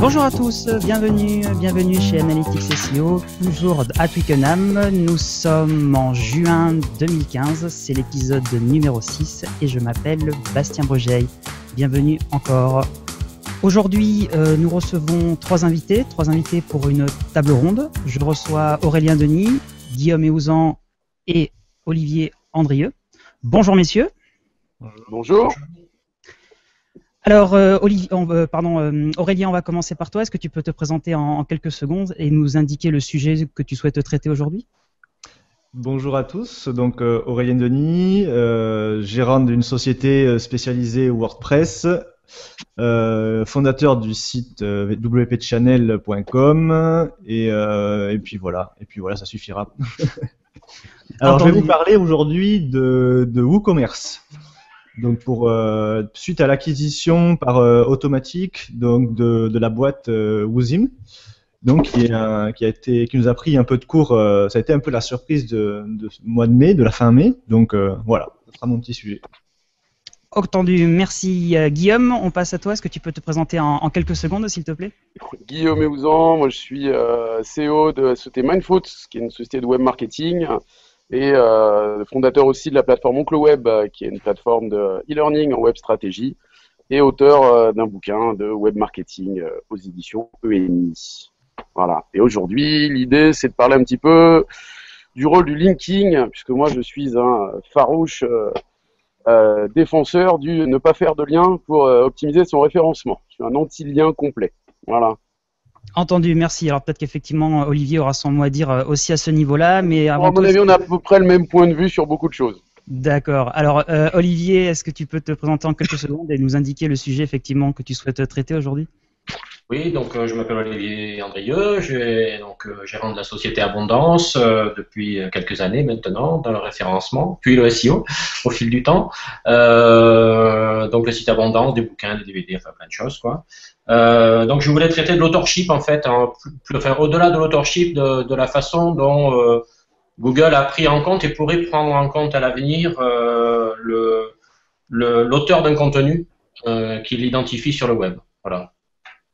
Bonjour à tous, bienvenue chez Analytics SEO, toujours à Twickenham. Nous sommes en juin 2015, c'est l'épisode numéro 6 et je m'appelle Bastien Bregeil. Bienvenue encore. Aujourd'hui, nous recevons trois invités pour une table ronde. Je reçois Aurélien Denis, Guillaume Eouzan et Olivier Andrieux. Bonjour messieurs. Bonjour. Alors, Aurélien, on va commencer par toi. Est-ce que tu peux te présenter en quelques secondes et nous indiquer le sujet que tu souhaites traiter aujourd'hui ? Bonjour à tous, donc Aurélien Denis, gérant d'une société spécialisée WordPress, fondateur du site wpchannel.com et puis voilà, ça suffira. Alors je vais vous parler aujourd'hui de WooCommerce. Donc suite à l'acquisition par Automattic donc de la boîte Woozim, donc qui nous a pris un peu de cours, ça a été un peu la surprise de ce mois de mai, de la fin mai. Donc voilà, ce sera mon petit sujet. Entendu, merci Guillaume. On passe à toi. Est-ce que tu peux te présenter en quelques secondes, s'il te plaît ? Guillaume Eouzan, moi je suis CEO de la société Mindfoot, qui est une société de web marketing, et fondateur aussi de la plateforme OncleWeb, qui est une plateforme de e-learning en web stratégie, et auteur d'un bouquin de web marketing aux éditions ENI. Voilà. Et aujourd'hui, l'idée, c'est de parler un petit peu du rôle du linking, puisque moi, je suis un farouche défenseur du ne pas faire de lien pour optimiser son référencement. Je suis un anti-lien complet. Voilà. Entendu, merci. Alors peut-être qu'effectivement, Olivier aura son mot à dire aussi à ce niveau-là, mais avant à mon avis, on a à peu près le même point de vue sur beaucoup de choses. D'accord. Alors, Olivier, est-ce que tu peux te présenter en quelques secondes et nous indiquer le sujet effectivement que tu souhaites traiter aujourd'hui ? Oui, donc je m'appelle Olivier Andrieux, je suis gérant de la société Abondance depuis quelques années maintenant dans le référencement, puis le SEO au fil du temps. Donc le site Abondance, des bouquins, des DVD, enfin plein de choses quoi. Donc je voulais traiter de l'authorship en fait, au-delà de l'authorship, de la façon dont Google a pris en compte et pourrait prendre en compte à l'avenir l'auteur d'un contenu qu'il identifie sur le web. Voilà.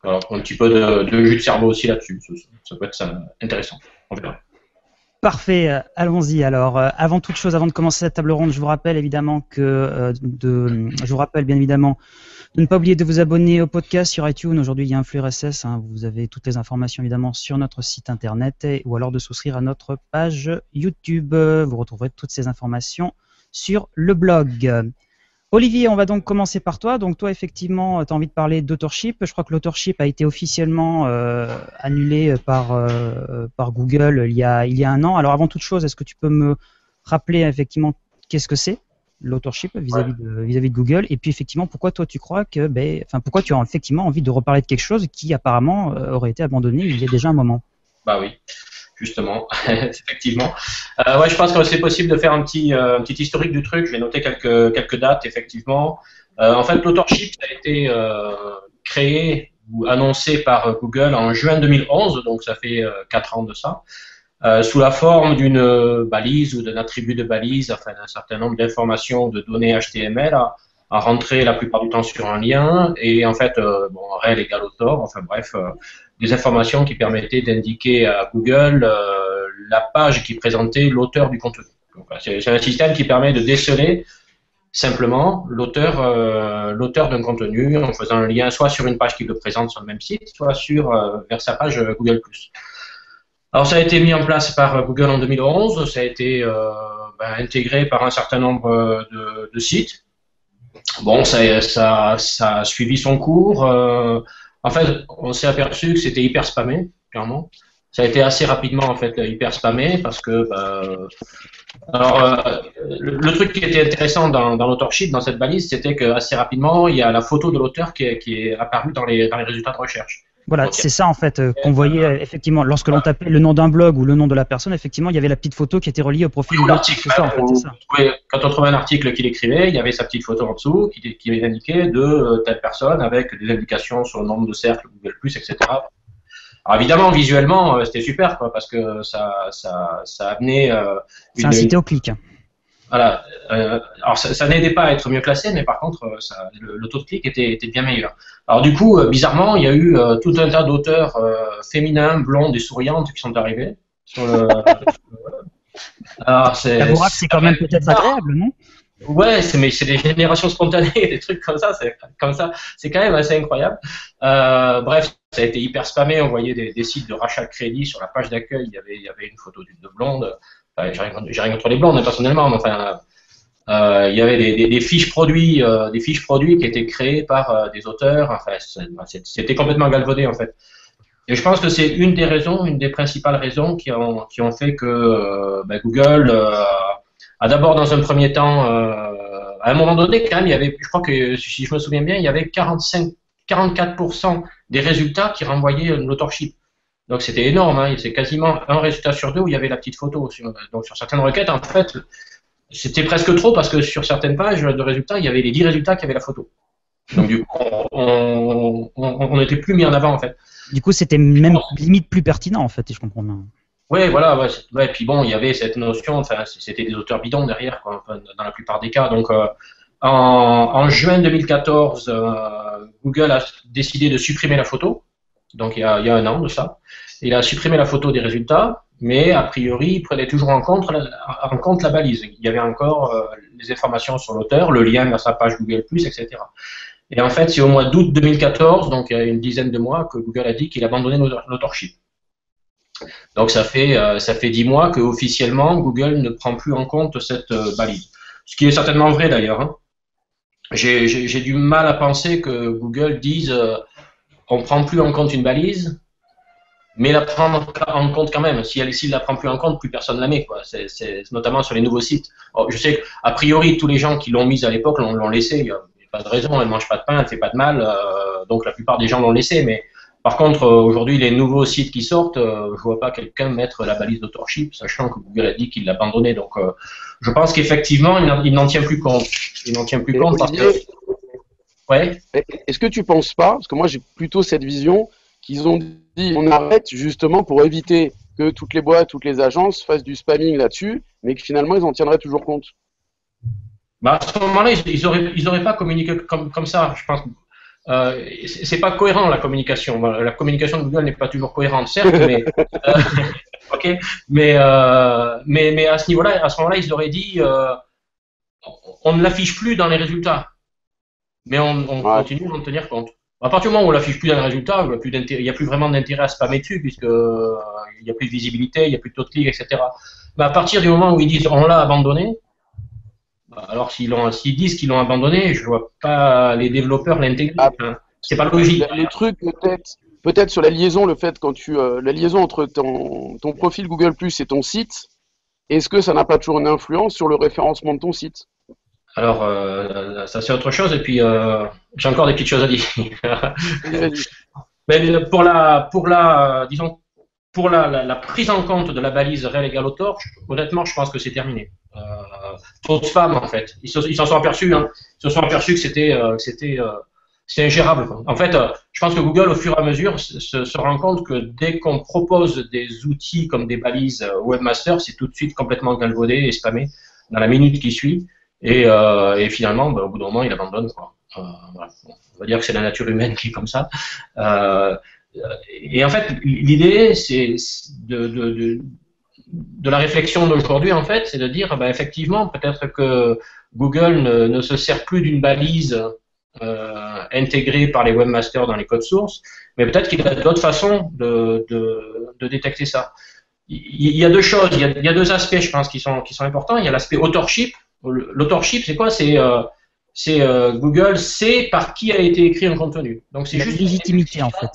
Alors, un petit peu de jus de cerveau aussi là-dessus, ça peut être intéressant, on verra. Parfait, allons-y. Alors, avant toute chose, avant de commencer cette table ronde, je vous rappelle bien évidemment de ne pas oublier de vous abonner au podcast sur iTunes. Aujourd'hui, il y a un flux RSS, hein, vous avez toutes les informations évidemment sur notre site internet ou alors de souscrire à notre page YouTube. Vous retrouverez toutes ces informations sur le blog. Olivier, on va donc commencer par toi. Donc toi, effectivement, tu as envie de parler d'authorship. Je crois que l'authorship a été officiellement annulé par Google il y a un an. Alors avant toute chose, est-ce que tu peux me rappeler effectivement qu'est-ce que c'est l'authorship vis-à-vis de Google, et puis effectivement pourquoi toi tu crois que, pourquoi tu as effectivement envie de reparler de quelque chose qui apparemment aurait été abandonné il y a déjà un moment. Bah oui. Justement, effectivement. Ouais, je pense que c'est possible de faire un petit historique du truc. Je vais noter quelques dates, effectivement. En fait, l'authorship a été créé ou annoncé par Google en juin 2011, donc ça fait 4 ans de ça, sous la forme d'une balise ou d'un attribut de balise, enfin un certain nombre d'informations, de données HTML à rentrer la plupart du temps sur un lien, et en fait, rel égale author, enfin bref, des informations qui permettaient d'indiquer à Google la page qui présentait l'auteur du contenu. C'est un système qui permet de déceler simplement l'auteur d'un contenu en faisant un lien soit sur une page qui le présente sur le même site, soit vers sa page Google+. Alors ça a été mis en place par Google en 2011, ça a été intégré par un certain nombre de sites. Bon, ça a suivi son cours. En fait, on s'est aperçu que c'était hyper spammé, clairement. Ça a été assez rapidement en fait hyper spammé parce que le truc qui était intéressant dans l'authorship, dans cette balise, c'était que assez rapidement il y a la photo de l'auteur qui est apparue dans les résultats de recherche. Voilà, c'est ça en fait qu'on voyait effectivement lorsque l'on tapait le nom d'un blog ou le nom de la personne, effectivement il y avait la petite photo qui était reliée au profil de l'article. C'est ça en fait, c'est ça. Quand on trouvait un article qu'il écrivait, il y avait sa petite photo en dessous qui indiquait de telle personne avec des indications sur le nombre de cercles Google+, etc. Alors évidemment, visuellement, c'était super quoi, parce que ça amenait. Ça incitait au clic. Voilà. Alors ça n'aidait pas à être mieux classé, mais par contre, le taux de clic était bien meilleur. Alors du coup, bizarrement, il y a eu tout un tas d'auteurs féminins, blondes et souriantes qui sont arrivés sur le. Alors T'avoueras que c'est quand même peut-être agréable, non? Ouais, c'est des générations spontanées, des trucs comme ça, c'est quand même assez incroyable. Bref, ça a été hyper spammé, on voyait des sites de rachat de crédit sur la page d'accueil, il y avait une photo d'une blonde. Enfin, j'ai rien contre les blondes, personnellement, mais enfin, il y avait des fiches produits qui étaient créées par des auteurs. Enfin, c'était complètement galvaudé en fait. Et je pense que c'est une des principales raisons qui ont fait que Google a d'abord dans un premier temps, à un moment donné quand même, il y avait, je crois que si je me souviens bien, il y avait 44% des résultats qui renvoyaient l'authorship. Donc c'était énorme, hein, c'est quasiment un résultat sur deux où il y avait la petite photo. Donc sur certaines requêtes, en fait, c'était presque trop parce que sur certaines pages de résultats, il y avait les 10 résultats qui avaient la photo. Donc du coup, on n'était plus mis en avant en fait. Du coup, c'était même limite plus pertinent en fait, si je comprends bien. Ouais, voilà, ouais. Puis bon, il y avait cette notion, enfin, c'était des auteurs bidons derrière, quoi, enfin, dans la plupart des cas. Donc en juin 2014, Google a décidé de supprimer la photo. Donc il y a un an de ça. Il a supprimé la photo des résultats, mais a priori, il prenait toujours en compte la balise. Il y avait encore les informations sur l'auteur, le lien vers sa page Google+, etc. Et en fait, c'est au mois d'août 2014, donc il y a une dizaine de mois, que Google a dit qu'il abandonnait l'authorship. Donc ça fait 10 mois que officiellement Google ne prend plus en compte cette balise. Ce qui est certainement vrai d'ailleurs. Hein. J'ai du mal à penser que Google dise on prend plus en compte une balise, mais la prendre en compte quand même. S'il la prend plus en compte, plus personne la met, quoi. C'est notamment sur les nouveaux sites. Alors, je sais qu'a priori tous les gens qui l'ont mise à l'époque l'ont laissé. Il n'y a pas de raison, elle ne mange pas de pain, elle ne fait pas de mal. Donc la plupart des gens l'ont laissé. Mais par contre, aujourd'hui, les nouveaux sites qui sortent, je ne vois pas quelqu'un mettre la balise d'authorship, sachant que Google a dit qu'il l'abandonnait. Donc je pense qu'effectivement, il n'en tient plus compte. Il n'en tient plus compte parce que. Ouais. Est-ce que tu penses pas, parce que moi j'ai plutôt cette vision, qu'ils ont dit on arrête justement pour éviter que toutes les boîtes, toutes les agences fassent du spamming là-dessus, mais que finalement ils en tiendraient toujours compte? Bah, à ce moment-là, ils auraient pas communiqué comme ça, je pense. C'est pas cohérent la communication. La communication de Google n'est pas toujours cohérente, certes, mais ok. Mais à ce niveau-là, à ce moment-là, ils auraient dit on ne l'affiche plus dans les résultats, mais on continue d'en tenir compte. À partir du moment où on l'affiche plus dans les résultats, il n'y a plus vraiment d'intérêt à spammer dessus puisque il n'y a plus de visibilité, il n'y a plus de taux de clic, etc. Mais à partir du moment où ils disent on l'a abandonné, alors s'ils disent qu'ils l'ont abandonné, je vois pas les développeurs l'intégrer. Enfin, c'est pas logique. Le truc peut-être sur la liaison, le fait quand la liaison entre ton profil Google+ et ton site, est-ce que ça n'a pas toujours une influence sur le référencement de ton site? Alors ça c'est autre chose et puis j'ai encore des petites choses à dire. Mais pour la prise en compte de la balise réel égal auteur, honnêtement, je pense que c'est terminé. Trop de spam en fait. Ils s'en sont aperçus. Hein. Ils se sont aperçus que c'était ingérable. Quoi. En fait, je pense que Google, au fur et à mesure, se rend compte que dès qu'on propose des outils comme des balises Webmaster, c'est tout de suite complètement galvaudé et spammé dans la minute qui suit. Et finalement, au bout d'un moment, il abandonne. Quoi. Voilà. On va dire que c'est la nature humaine qui est comme ça. Et en fait, l'idée, c'est de la réflexion d'aujourd'hui, en fait, c'est de dire, effectivement, peut-être que Google ne se sert plus d'une balise intégrée par les webmasters dans les codes sources, mais peut-être qu'il y a d'autres façons de détecter ça. Il y a deux choses, il y a deux aspects, je pense, qui sont importants. Il y a l'aspect authorship. L'authorship, c'est quoi? C'est Google sait par qui a été écrit un contenu. Donc c'est juste légitimité en fait.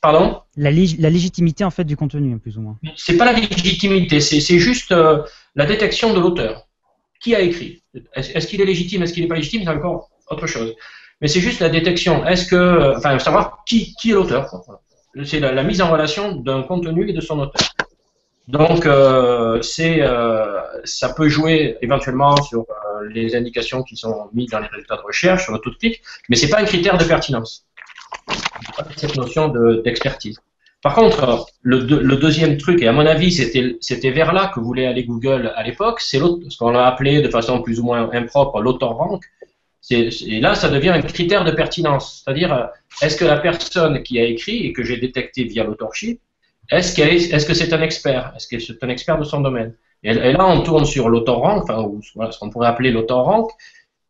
Pardon? La légitimité en fait du contenu, plus ou moins. C'est pas la légitimité, c'est juste la détection de l'auteur. Qui a écrit? Est-ce qu'il est légitime? Est-ce qu'il n'est pas légitime? C'est encore autre chose. Mais c'est juste la détection. Enfin, savoir qui est l'auteur. C'est la mise en relation d'un contenu et de son auteur. Donc, ça peut jouer éventuellement sur les indications qui sont mises dans les résultats de recherche, sur le taux de clic, mais c'est pas un critère de pertinence. Cette notion d'expertise. Par contre, le deuxième truc, et à mon avis, c'était vers là que voulait aller Google à l'époque, c'est ce qu'on a appelé de façon plus ou moins impropre l'author rank. Et là, ça devient un critère de pertinence. C'est-à-dire, est-ce que la personne qui a écrit, et que j'ai détecté via l'authorship, est-ce que c'est un expert? Est-ce que c'est un expert de son domaine? Et là, on tourne sur l'author rank, enfin, voilà, ce qu'on pourrait appeler l'author rank,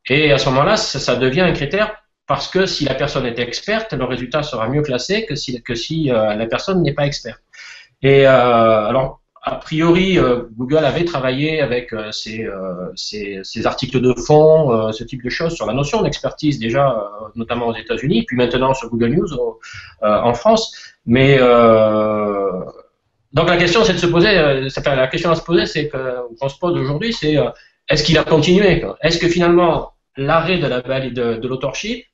et à ce moment-là, ça devient un critère parce que si la personne est experte, le résultat sera mieux classé que si la personne n'est pas experte. Et alors, a priori, Google avait travaillé avec ces articles de fond, ce type de choses, sur la notion d'expertise déjà, notamment aux États-Unis, puis maintenant sur Google News en France. Mais donc la question, c'est de se poser, la question à se poser, c'est qu'on se pose aujourd'hui, c'est est-ce qu'il a continué? Est-ce que finalement l'arrêt de l'authorship,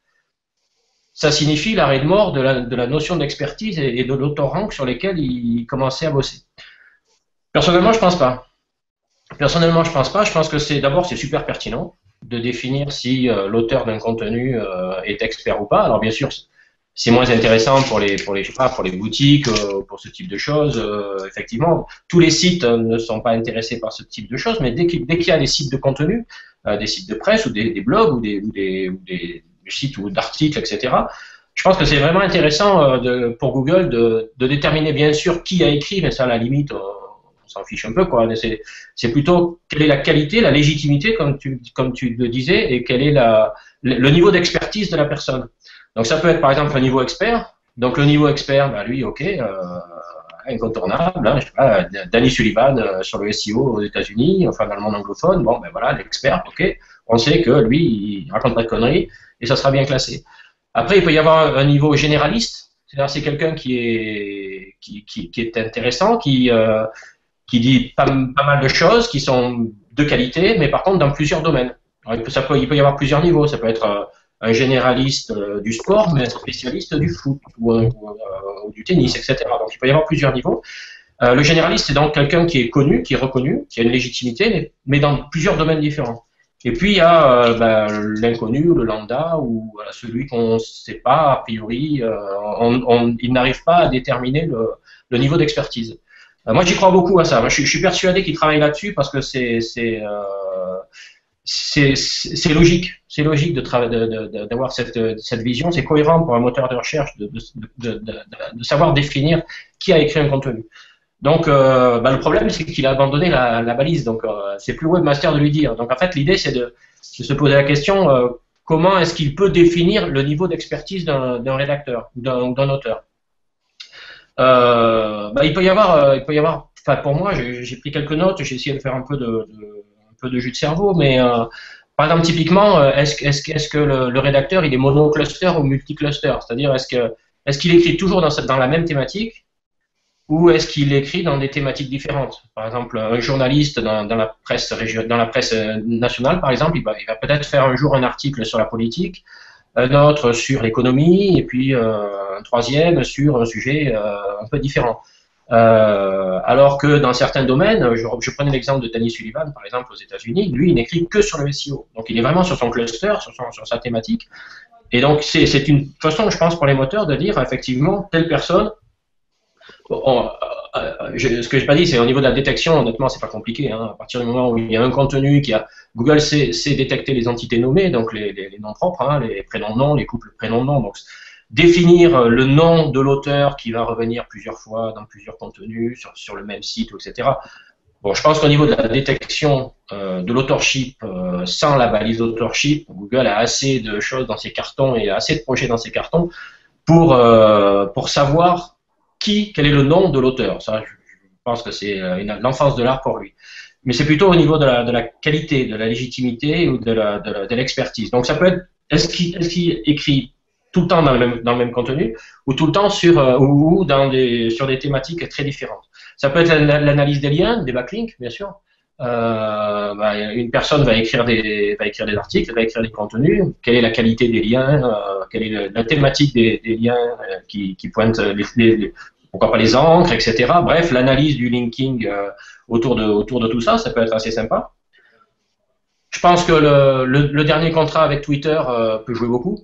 ça signifie l'arrêt de mort de la notion d'expertise et de l'author rank sur lesquels il commençait à bosser? Personnellement, je pense pas. Personnellement, je pense pas. Je pense que c'est super pertinent de définir si l'auteur d'un contenu est expert ou pas. Alors bien sûr, c'est moins intéressant pour les boutiques, pour ce type de choses. Effectivement, tous les sites ne sont pas intéressés par ce type de choses, mais dès qu'il y a des sites de contenu, des sites de presse ou des blogs ou des sites ou d'articles, etc. Je pense que c'est vraiment intéressant pour Google de déterminer bien sûr qui a écrit, mais ça à la limite on s'en fiche un peu, quoi. C'est plutôt quelle est la qualité, la légitimité, comme tu le disais, et quel est le niveau d'expertise de la personne. Donc ça peut être par exemple un niveau expert. Donc le niveau expert, bah, lui, ok, incontournable, hein, je sais pas, Danny Sullivan sur le SEO aux États-Unis, enfin dans le monde anglophone, bon ben voilà, l'expert, ok, on sait que lui, il raconte pas de conneries et ça sera bien classé. Après, il peut y avoir un niveau généraliste, c'est-à-dire c'est quelqu'un qui est intéressant, qui dit pas mal de choses, qui sont de qualité, mais par contre dans plusieurs domaines. Alors, il peut y avoir plusieurs niveaux. Ça peut être un généraliste du sport, mais un spécialiste du foot ou du tennis, etc. Donc il peut y avoir plusieurs niveaux. Le généraliste, c'est donc quelqu'un qui est connu, qui est reconnu, qui a une légitimité, mais dans plusieurs domaines différents. Et puis il y a l'inconnu, le lambda, ou celui qu'on ne sait pas, a priori, il n'arrive pas à déterminer le niveau d'expertise. Moi, j'y crois beaucoup à ça. Moi, je suis persuadé qu'il travaille là-dessus parce que c'est logique. C'est logique d'avoir cette vision. C'est cohérent pour un moteur de recherche de savoir définir qui a écrit un contenu. Donc, le problème, c'est qu'il a abandonné la balise. Donc, c'est plus webmaster de lui dire. Donc, en fait, l'idée, c'est de se poser la question comment est-ce qu'il peut définir le niveau d'expertise d'un rédacteur ou d'un auteur. Il peut y avoir, enfin pour moi, j'ai pris quelques notes, j'ai essayé de faire un peu de jus de cerveau, mais par exemple typiquement, est-ce que le rédacteur il est monocluster ou multicluster, c'est-à-dire est-ce qu'il écrit toujours dans la même thématique ou est-ce qu'il écrit dans des thématiques différentes? Par exemple, un journaliste dans la presse nationale, par exemple, il va peut-être faire un jour un article sur la politique, un autre sur l'économie, et puis un troisième sur un sujet un peu différent. Alors que dans certains domaines, je prenais l'exemple de Danny Sullivan, par exemple, aux États-Unis, lui, il n'écrit que sur le SEO. Donc, il est vraiment sur son cluster, sur sa thématique. Et donc, c'est une façon, je pense, pour les moteurs de dire, effectivement, telle personne. Ce que j'ai pas dit, c'est au niveau de la détection, honnêtement, c'est pas compliqué. Hein. À partir du moment où il y a un contenu Google sait détecter les entités nommées, donc les noms propres, hein, les prénoms-noms, les couples prénoms-noms. Donc, définir le nom de l'auteur qui va revenir plusieurs fois dans plusieurs contenus sur le même site, etc. Bon, je pense qu'au niveau de la détection de l'authorship, sans la balise d'autorship, Google a assez de choses dans ses cartons et assez de projets dans ses cartons pour savoir quel est le nom de l'auteur. Ça, je pense que c'est l'enfance de l'art pour lui. Mais c'est plutôt au niveau de la qualité, de la légitimité ou de l'expertise. Donc ça peut être, est-ce qu'il écrit tout le temps dans le même contenu ou tout le temps sur des thématiques très différentes. Ça peut être l'analyse des liens, des backlinks, bien sûr. Une personne va écrire des articles, va écrire des contenus. Quelle est la qualité des liens? Quelle est la thématique des liens qui pointent pourquoi pas les encres, etc. Bref, l'analyse du linking autour de tout ça, ça peut être assez sympa. Je pense que le dernier contrat avec Twitter peut jouer beaucoup.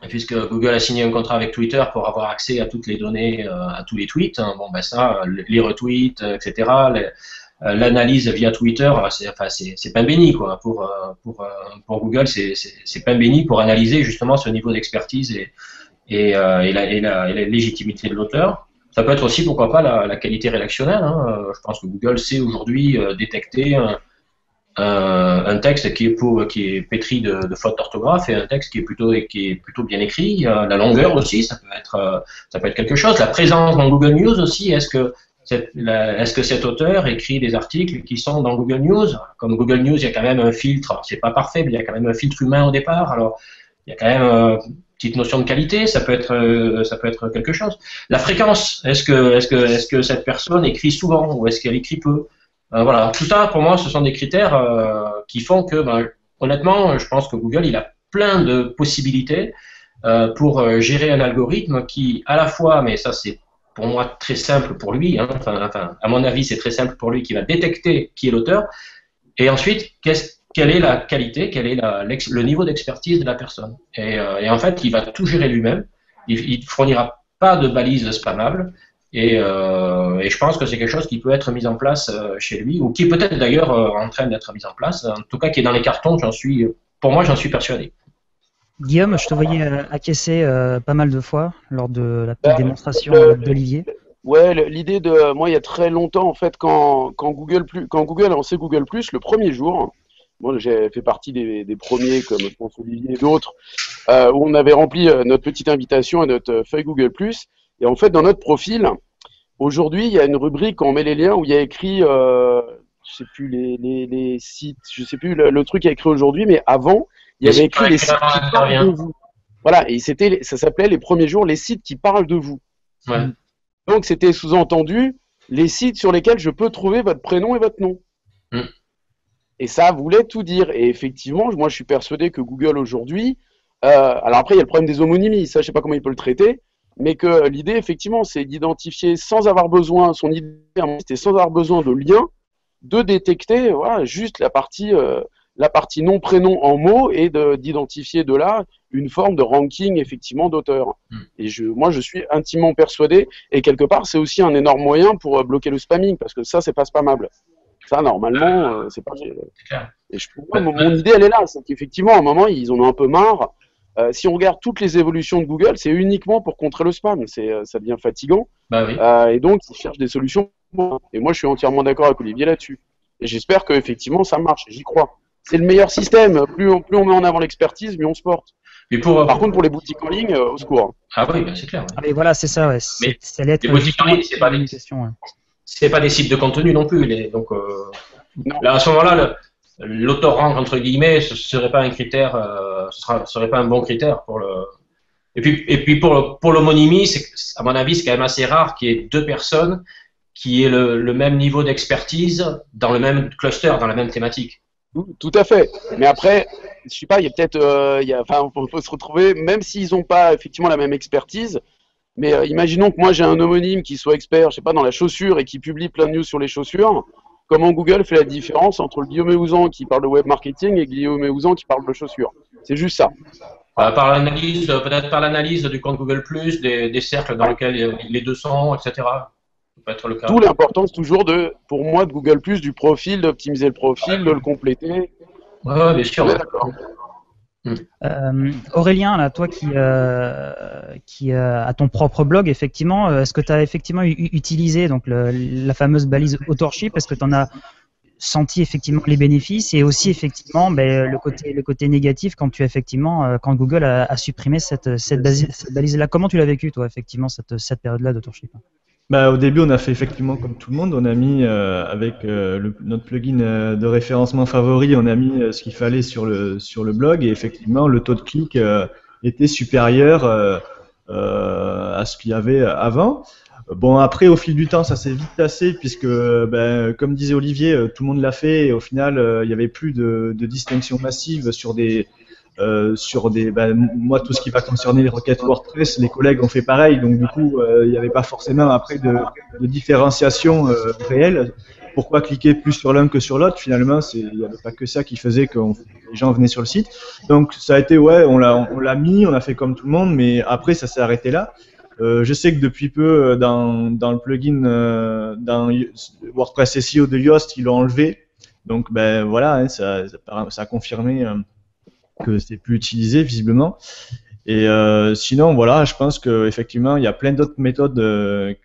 puisque Google a signé un contrat avec Twitter pour avoir accès à toutes les données, à tous les tweets. Bon, ben ça, les retweets, etc. L'analyse via Twitter, c'est pain béni quoi. Pour Google, c'est pain béni pour analyser justement ce niveau d'expertise et la légitimité de l'auteur. Ça peut être aussi, pourquoi pas, la qualité rédactionnelle. Hein. Je pense que Google sait aujourd'hui détecter un texte qui est pétri de fautes d'orthographe et un texte qui est plutôt bien écrit. La longueur aussi, ça peut être quelque chose. La présence dans Google News aussi, est-ce que cet auteur écrit des articles qui sont dans Google News? Comme Google News, il y a quand même un filtre, c'est pas parfait, mais il y a quand même un filtre humain au départ. Alors, il y a quand même une petite notion de qualité, ça peut être quelque chose. La fréquence, est-ce que cette personne écrit souvent ou est-ce qu'elle écrit peu? Voilà, tout ça pour moi, ce sont des critères qui font que, honnêtement, je pense que Google, il a plein de possibilités pour gérer un algorithme qui, à la fois, mais ça c'est pour moi très simple pour lui, hein, à mon avis c'est très simple pour lui, qui va détecter qui est l'auteur, et ensuite quelle est la qualité, quel est le niveau d'expertise de la personne. Et en fait, il va tout gérer lui-même, il fournira pas de balises spammables, et je pense que c'est quelque chose qui peut être mis en place chez lui, ou qui est peut-être d'ailleurs en train d'être mis en place, en tout cas qui est dans les cartons, j'en suis persuadé. Guillaume, je te voyais acquiescer pas mal de fois lors de la petite démonstration d'Olivier. Ouais, l'idée de moi il y a très longtemps en fait quand Google a lancé Google+, le premier jour, moi j'ai fait partie des premiers comme je pense Olivier et d'autres, où on avait rempli notre petite invitation à notre feuille Google+, et en fait dans notre profil, aujourd'hui il y a une rubrique quand on met les liens où il y a écrit, je sais plus les sites, je sais plus le truc qui est écrit aujourd'hui, mais avant il y avait écrit les sites qui parlent de vous. Voilà, et ça s'appelait les premiers jours les sites qui parlent de vous. Ouais. Donc c'était sous-entendu les sites sur lesquels je peux trouver votre prénom et votre nom. Et ça voulait tout dire. Et effectivement, moi je suis persuadé que Google aujourd'hui, alors après il y a le problème des homonymies, ça je sais pas comment il peut le traiter, mais que l'idée effectivement c'est d'identifier sans avoir besoin, son idée c'était sans avoir besoin de lien, de détecter voilà, juste la partie nom prénom en mots et d'identifier de là une forme de ranking effectivement d'auteur. Et moi je suis intimement persuadé, et quelque part c'est aussi un énorme moyen pour bloquer le spamming, parce que ça c'est pas spammable. Ça normalement c'est pas. Et mon idée elle est là, c'est qu'effectivement à un moment ils en ont un peu marre. Si on regarde toutes les évolutions de Google, c'est uniquement pour contrer le spam. Ça devient fatigant. Bah oui. Et donc ils cherchent des solutions. Et moi je suis entièrement d'accord avec Olivier là-dessus. Et j'espère que effectivement ça marche. J'y crois. C'est le meilleur système. Plus on met en avant l'expertise, mieux on se porte. Par contre, pour les boutiques en ligne, au secours. Ah oui, c'est clair. Ouais. Ah, mais voilà, c'est ça. Ouais. Ça allait être les boutiques en ligne, c'est pas des sites de contenu non plus. Donc là, à ce moment-là, l'autorang entre guillemets, ce serait pas un critère, serait pas un bon critère pour le. Et puis pour l'homonymie, à mon avis, c'est quand même assez rare qu'il y ait deux personnes qui aient le même niveau d'expertise dans le même cluster, dans la même thématique. Tout à fait. Mais après, je sais pas, il y a peut-être, on peut se retrouver, même s'ils n'ont pas effectivement la même expertise. Mais imaginons que moi j'ai un homonyme qui soit expert, je sais pas, dans la chaussure et qui publie plein de news sur les chaussures. Comment Google fait la différence entre le Guillaume Eouzan qui parle de web marketing et Guillaume Eouzan qui parle de chaussures? C'est juste ça. Par l'analyse, peut-être par l'analyse du compte Google+, des cercles dans lesquels les deux sont, etc. Être le cas. Tout l'importance toujours pour moi de Google+, du profil, d'optimiser le profil, de le compléter. Ouais, bien sûr. Ouais. D'accord. Aurélien, là, toi qui a ton propre blog, effectivement, est-ce que tu as effectivement utilisé donc la fameuse balise authorship? Est-ce que tu en as senti effectivement les bénéfices, et aussi effectivement le côté négatif quand quand Google a supprimé cette balise-là? Comment tu l'as vécu, toi, effectivement, cette période-là d'authorship? Au début, on a fait effectivement comme tout le monde, on a mis avec notre plugin de référencement favori, on a mis ce qu'il fallait sur le blog, et effectivement le taux de clic était supérieur à ce qu'il y avait avant. Bon, après au fil du temps, ça s'est vite tassé puisque, comme disait Olivier, tout le monde l'a fait, et au final, il n'y avait plus de distinction massive sur des moi, tout ce qui va concerner les requêtes WordPress, les collègues ont fait pareil, donc du coup il n'y avait pas forcément après de différenciation réelle. pourquoi cliquer plus sur l'un que sur l'autre. Finalement, il n'y avait pas que ça qui faisait que les gens venaient sur le site. Donc ça a été, ouais, on l'a mis, on a fait comme tout le monde, mais après ça s'est arrêté là. Je sais que depuis peu, dans le plugin dans WordPress SEO de Yoast, ils l'ont enlevé. Donc ben voilà, hein, ça a confirmé que c'est plus utilisé visiblement. Et sinon, voilà, je pense qu'effectivement, il y a plein d'autres méthodes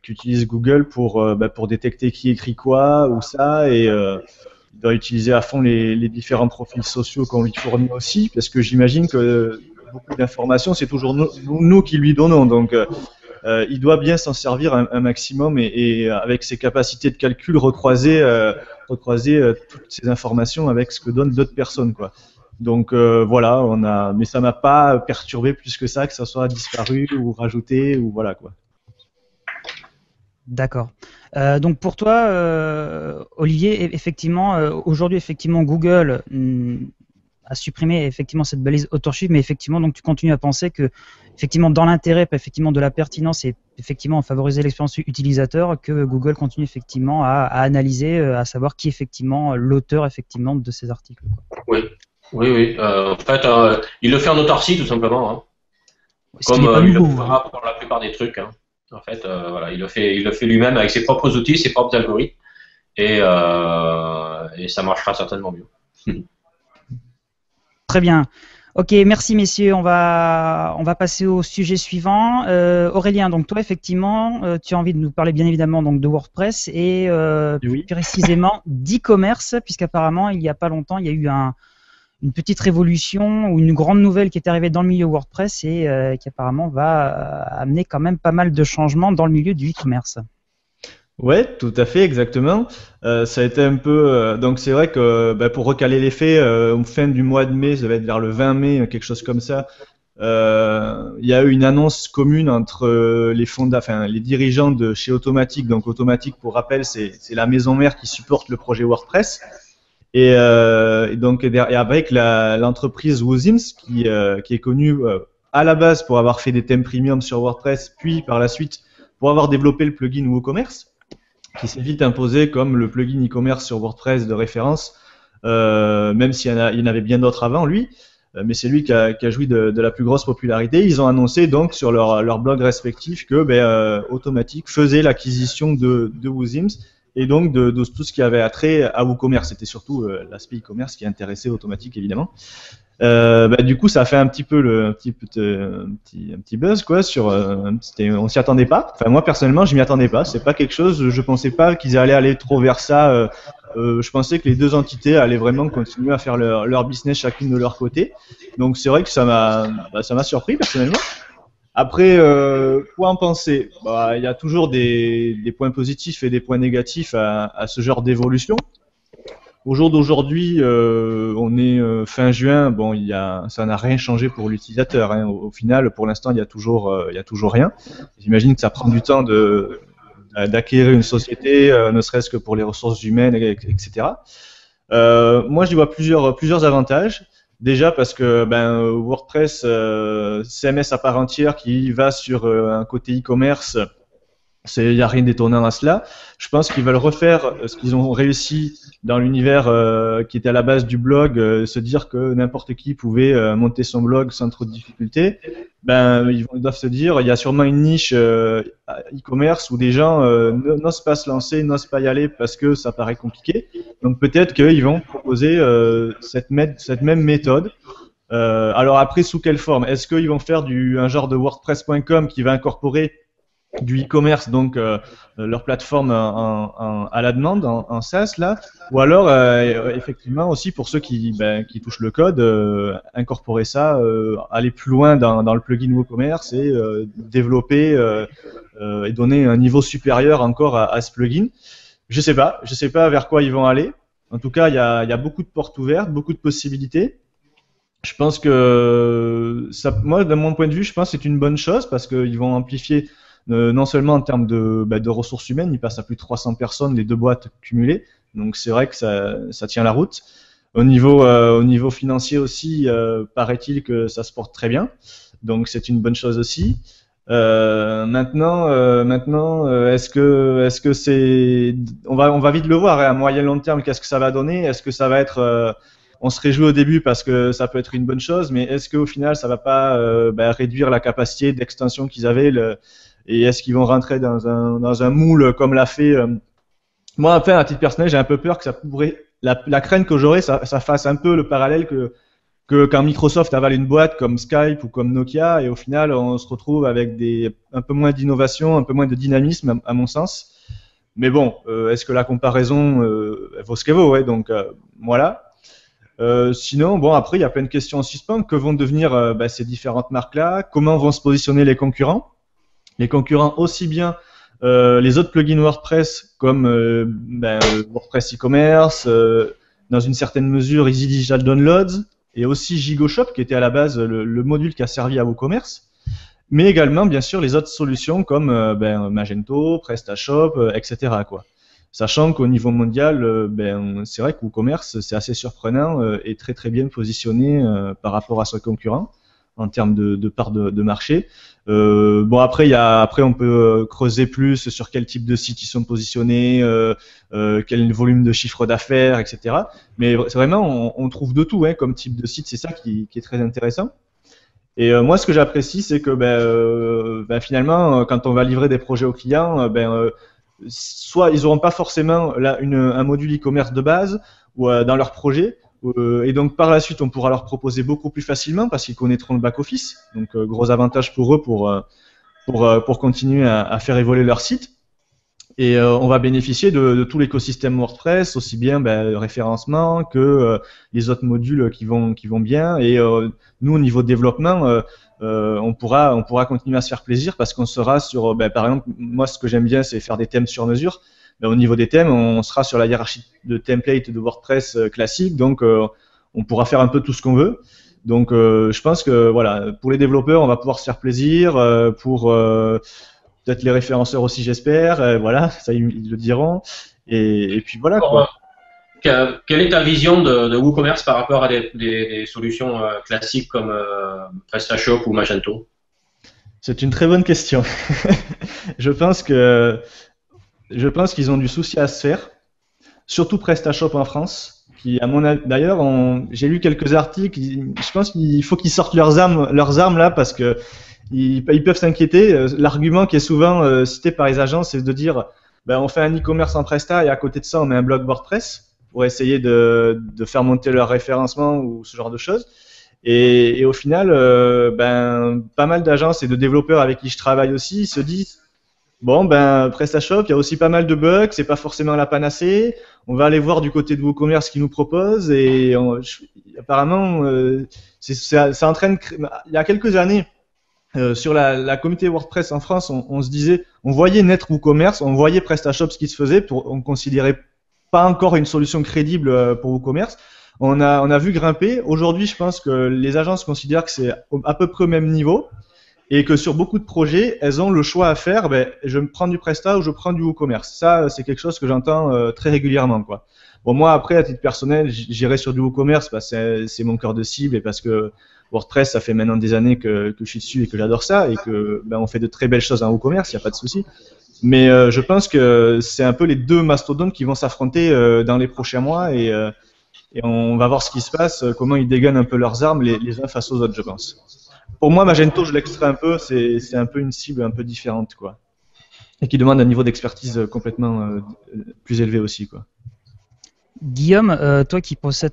qu'utilise Google pour détecter qui écrit quoi ou ça, et il doit utiliser à fond les différents profils sociaux qu'on lui fournit aussi, parce que j'imagine que beaucoup d'informations, c'est toujours nous qui lui donnons, donc il doit bien s'en servir un maximum, et avec ses capacités de calcul recroiser toutes ces informations avec ce que donnent d'autres personnes, quoi. Donc voilà, mais ça m'a pas perturbé plus que ça soit disparu ou rajouté ou voilà quoi. D'accord. Donc pour toi, Olivier, effectivement, aujourd'hui, effectivement, Google a supprimé effectivement cette balise authorship, mais effectivement, donc tu continues à penser que effectivement, dans l'intérêt, effectivement, de la pertinence et effectivement favoriser l'expérience utilisateur, que Google continue effectivement à analyser, à savoir qui est effectivement l'auteur effectivement de ces articles, quoi. Oui. Oui. En fait, il le fait en autarcie tout simplement, hein. Comme il le fera pour la plupart des trucs, hein. En fait, voilà, il le fait lui-même avec ses propres outils, ses propres algorithmes, et ça marchera certainement mieux. Très bien. Ok, merci messieurs. On va passer au sujet suivant. Aurélien, donc toi effectivement, tu as envie de nous parler bien évidemment donc de WordPress et Oui. plus précisément d'e-commerce, puisqu'apparemment il n'y a pas longtemps il y a eu une petite révolution ou une grande nouvelle qui est arrivée dans le milieu WordPress et qui apparemment va amener quand même pas mal de changements dans le milieu du e-commerce. Ouais, tout à fait, exactement. Ça a été un peu. Donc c'est vrai que pour recaler les faits, fin du mois de mai, ça va être vers le 20 mai, quelque chose comme ça. Il y a eu une annonce commune entre les dirigeants de chez Automattic. Donc Automattic, pour rappel, c'est la maison mère qui supporte le projet WordPress. Et avec l'entreprise Wooziems qui est connue à la base pour avoir fait des thèmes premium sur WordPress, puis par la suite pour avoir développé le plugin WooCommerce, qui s'est vite imposé comme le plugin e-commerce sur WordPress de référence, même s'il y en avait bien d'autres avant lui, mais c'est lui qui a joui de la plus grosse popularité. Ils ont annoncé donc sur leur blog respectif que Automattic faisait l'acquisition de Wooziems, et donc de tout ce qui avait attrait à WooCommerce. C'était surtout l'aspect e-commerce qui intéressait Automattic évidemment. Du coup, ça a fait un petit peu un petit buzz quoi. On s'y attendait pas. Enfin, moi personnellement, je m'y attendais pas. C'est pas quelque chose. Je pensais pas qu'ils allaient aller trop vers ça. Je pensais que les deux entités allaient vraiment continuer à faire leur business chacune de leur côté. Donc c'est vrai que ça m'a surpris personnellement. Après, quoi en penser? Il y a toujours des points positifs et des points négatifs à ce genre d'évolution. Au jour d'aujourd'hui, on est fin juin. Bon, ça n'a rien changé pour l'utilisateur, hein. Au final, pour l'instant, il y a toujours rien. J'imagine que ça prend du temps d'acquérir une société, ne serait-ce que pour les ressources humaines, etc. Moi, j'y vois plusieurs avantages. Déjà parce que WordPress, CMS à part entière qui va sur un côté e-commerce, il n'y a rien d'étonnant à cela. Je pense qu'ils veulent refaire ce qu'ils ont réussi dans l'univers qui était à la base du blog, se dire que n'importe qui pouvait monter son blog sans trop de difficultés. Ils doivent se dire, il y a sûrement une niche e-commerce où des gens n'osent pas se lancer, n'osent pas y aller parce que ça paraît compliqué. Donc peut-être qu'ils vont proposer cette même méthode. Alors après, sous quelle forme? Est-ce qu'ils vont faire un genre de WordPress.com qui va incorporer du e-commerce, donc leur plateforme à la demande en SaaS là, ou alors effectivement aussi pour ceux qui touchent le code, incorporer ça, aller plus loin dans le plugin WooCommerce et développer et donner un niveau supérieur encore à ce plugin. Je sais pas vers quoi ils vont aller. En tout cas, il y a beaucoup de portes ouvertes, beaucoup de possibilités. Je pense que moi, de mon point de vue, je pense que c'est une bonne chose parce qu'ils vont amplifier non seulement en termes de ressources humaines, ils passent à plus de 300 personnes, les deux boîtes cumulées, donc c'est vrai que ça tient la route. Au niveau financier aussi, paraît-il que ça se porte très bien, donc c'est une bonne chose aussi. Maintenant, est-ce que c'est, on va vite le voir, hein, à moyen long terme, qu'est-ce que ça va donner? Est-ce que ça va être, on se réjouit au début parce que ça peut être une bonne chose, mais est-ce qu'au final, ça va pas réduire la capacité d'extension qu'ils avaient, et est-ce qu'ils vont rentrer dans un moule comme l'a fait moi, enfin, à titre personnel, j'ai un peu peur que ça pourrait, la crainte que j'aurais, ça fasse un peu le parallèle que quand Microsoft avale une boîte comme Skype ou comme Nokia, et au final, on se retrouve avec un peu moins d'innovation, un peu moins de dynamisme, à mon sens. Mais bon, est-ce que la comparaison elle vaut ce qu'elle vaut, ouais, donc voilà. Sinon, bon, après, il y a plein de questions en suspens. Que vont devenir ces différentes marques-là? Comment vont se positionner les concurrents? Les concurrents aussi bien les autres plugins WordPress comme WordPress e-commerce, dans une certaine mesure Easy Digital Downloads, et aussi GigoShop qui était à la base le module qui a servi à WooCommerce, mais également bien sûr les autres solutions comme Magento, PrestaShop, etc. quoi. Sachant qu'au niveau mondial, c'est vrai que WooCommerce c'est assez surprenant et très très bien positionné par rapport à ses concurrents en termes de part de marché. Bon après on peut creuser plus sur quel type de sites ils sont positionnés, quel volume de chiffre d'affaires, etc. Mais c'est vraiment on trouve de tout hein, comme type de site, c'est ça qui est très intéressant. Et moi ce que j'apprécie c'est que finalement quand on va livrer des projets aux clients, soit ils n'auront pas forcément là un module e-commerce de base ou dans leur projet. Et donc par la suite, on pourra leur proposer beaucoup plus facilement parce qu'ils connaîtront le back-office. Donc gros avantage pour eux pour continuer à faire évoluer leur site. Et on va bénéficier de tout l'écosystème WordPress, aussi bien référencement que les autres modules qui vont bien. Et nous, au niveau développement, on pourra continuer à se faire plaisir parce qu'on sera sur, par exemple, moi ce que j'aime bien, c'est faire des thèmes sur mesure. Au niveau des thèmes, on sera sur la hiérarchie de template de WordPress classique, donc on pourra faire un peu tout ce qu'on veut. Donc je pense que voilà, pour les développeurs, on va pouvoir se faire plaisir, pour peut-être les référenceurs aussi, j'espère. Voilà, ça ils le diront. Et puis voilà. Quoi. Quelle est ta vision de WooCommerce par rapport à des solutions classiques comme PrestaShop ou Magento? C'est une très bonne question. Je pense qu'ils ont du souci à se faire, surtout PrestaShop en France, qui à mon avis, d'ailleurs, j'ai lu quelques articles, je pense qu'il faut qu'ils sortent leurs armes là, parce que ils peuvent s'inquiéter. L'argument qui est souvent cité par les agences, c'est de dire, on fait un e-commerce en Presta et à côté de ça, on met un blog WordPress pour essayer de faire monter leur référencement ou ce genre de choses. Et au final, pas mal d'agences et de développeurs avec qui je travaille aussi se disent, bon, PrestaShop, il y a aussi pas mal de bugs, c'est pas forcément la panacée. On va aller voir du côté de WooCommerce qui nous propose et apparemment, ça entraîne. Il y a quelques années, sur la communauté WordPress en France, on se disait, on voyait naître WooCommerce, on voyait PrestaShop ce qui se faisait, on considérait pas encore une solution crédible pour WooCommerce. On a vu grimper. Aujourd'hui, je pense que les agences considèrent que c'est à peu près au même niveau. Et que sur beaucoup de projets, elles ont le choix à faire, je prends du Presta ou je prends du WooCommerce. Ça, c'est quelque chose que j'entends très régulièrement, quoi. Bon, moi, après, à titre personnel, j'irai sur du WooCommerce parce que c'est mon cœur de cible et parce que WordPress, ça fait maintenant des années que je suis dessus et que j'adore ça et que on fait de très belles choses en WooCommerce, il n'y a pas de souci. Mais je pense que c'est un peu les deux mastodontes qui vont s'affronter dans les prochains mois et on va voir ce qui se passe, comment ils dégainent un peu leurs armes les uns face aux autres, je pense. Pour moi, Magento, je l'extrais un peu, c'est un peu une cible un peu différente, quoi. Et qui demande un niveau d'expertise complètement plus élevé aussi, quoi. Guillaume, toi qui possèdes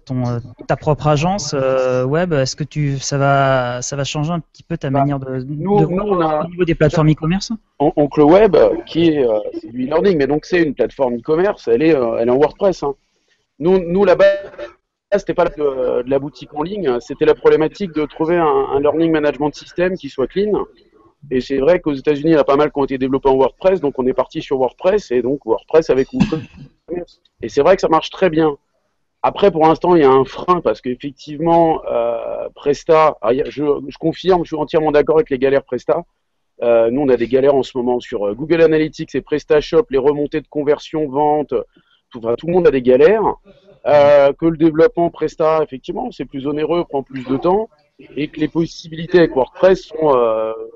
ta propre agence web, est-ce que ça va changer un petit peu ta manière de voir au niveau des plateformes e-commerce? Oncle Web, c'est du e-learning, mais donc c'est une plateforme e-commerce, elle est en WordPress. Hein. Nous là-bas, c'était pas de la boutique en ligne, c'était la problématique de trouver un learning management system qui soit clean. Et c'est vrai qu'aux États-Unis, il y en a pas mal qui ont été développés en WordPress, donc on est parti sur WordPress et donc WordPress avec WooCommerce. Et c'est vrai que ça marche très bien. Après, pour l'instant, il y a un frein parce qu'effectivement, Presta, je confirme, je suis entièrement d'accord avec les galères Presta. Nous, on a des galères en ce moment sur Google Analytics et PrestaShop, les remontées de conversion, vente, tout le monde a des galères. Que le développement Presta, effectivement, c'est plus onéreux, prend plus de temps. et que les possibilités avec WordPress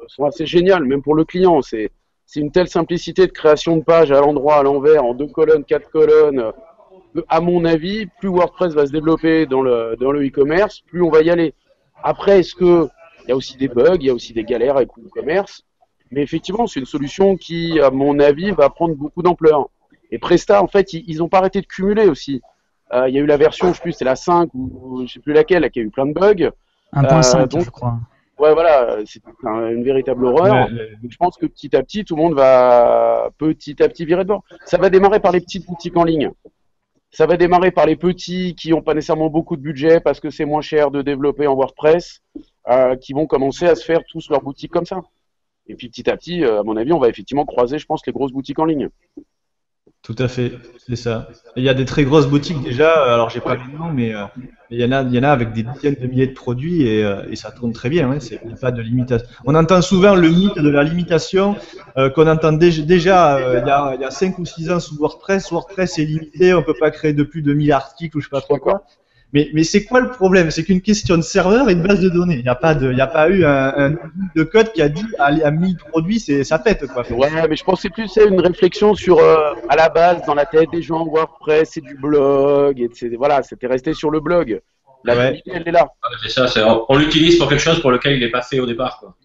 sont assez géniales, même pour le client. C'est une telle simplicité de création de page à l'endroit, à l'envers, en 2 colonnes, 4 colonnes. À mon avis, plus WordPress va se développer dans le e-commerce, plus on va y aller. Après, il y a aussi des bugs, il y a aussi des galères avec l'e-commerce, mais effectivement, c'est une solution qui, à mon avis, va prendre beaucoup d'ampleur. Et Presta, en fait, ils n'ont pas arrêté de cumuler aussi. Il y a eu la version, je sais plus, c'est la 5 ou je sais plus laquelle, qui a eu plein de bugs. 1.5, je crois. Ouais, voilà, c'est une véritable horreur. Donc, je pense que petit à petit, tout le monde va petit à petit virer de bord. Ça va démarrer par les petites boutiques en ligne. Ça va démarrer par les petits qui n'ont pas nécessairement beaucoup de budget parce que c'est moins cher de développer en WordPress, qui vont commencer à se faire tous leurs boutiques comme ça. Et puis petit à petit, à mon avis, on va effectivement croiser, je pense, les grosses boutiques en ligne. Tout à fait, c'est ça. Il y a des très grosses boutiques déjà, alors j'ai pas les noms, mais il y en a avec des dizaines de milliers de produits et ça tourne très bien, hein, il n'y a pas de limitation. On entend souvent le mythe de la limitation qu'on entendait déjà il y a 5 ou 6 ans sous WordPress. WordPress est limité, on peut pas créer de plus de 1000 articles ou je sais pas trop quoi. Mais c'est quoi le problème? C'est qu'une question de serveur et de base de données. Il n'y a pas eu un de code qui a dit à 1000 produits, ça pète quoi. Ouais, mais je pensais plus à une réflexion sur à la base dans la tête des gens WordPress, c'est du blog, et voilà, c'était resté sur le blog. La limite, elle est là. Ouais, c'est ça, on l'utilise pour quelque chose pour lequel il n'est pas fait au départ, quoi.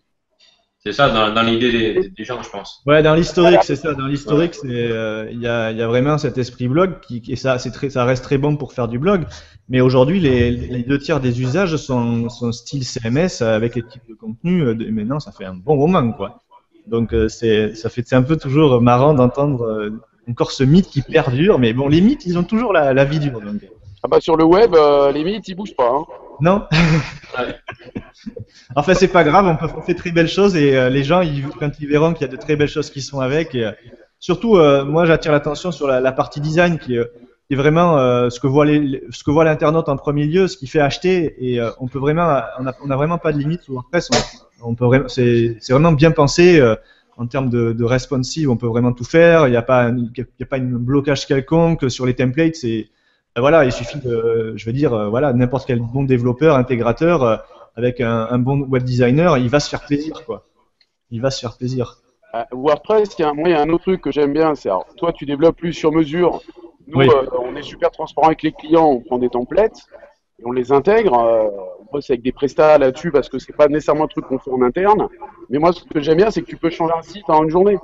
C'est ça dans l'idée des gens, je pense. Ouais, dans l'historique, c'est ça. Dans l'historique, il y a vraiment cet esprit blog et ça reste très bon pour faire du blog. Mais aujourd'hui, les 2 tiers des usages sont style CMS avec les types de contenu. Maintenant, ça fait un bon moment, quoi. Donc c'est un peu toujours marrant d'entendre encore ce mythe qui perdure. Mais bon, les mythes, ils ont toujours la vie dure. Donc. Ah bah sur le web, les mythes, ils bougent pas. Hein. Non. Enfin, c'est pas grave, on fait très belles choses et les gens, quand ils verront qu'il y a de très belles choses qui sont avec, surtout, moi, j'attire l'attention sur la partie design qui est vraiment ce que voit l'internaute en premier lieu, ce qui fait acheter et on a vraiment pas de limite sur WordPress. C'est vraiment bien pensé en termes de responsive, on peut vraiment tout faire. Il n'y a pas un blocage quelconque sur les templates. Voilà, il suffit voilà, n'importe quel bon développeur, intégrateur, avec un bon web designer, il va se faire plaisir, quoi. Il va se faire plaisir. WordPress, il y a un autre truc que j'aime bien, c'est toi, tu développes plus sur mesure. Nous, oui. On est super transparent avec les clients, on prend des templates et on les intègre. On bosse avec des prestats là-dessus parce que c'est pas nécessairement un truc qu'on fait en interne. Mais moi, ce que j'aime bien, c'est que tu peux changer un site en une journée.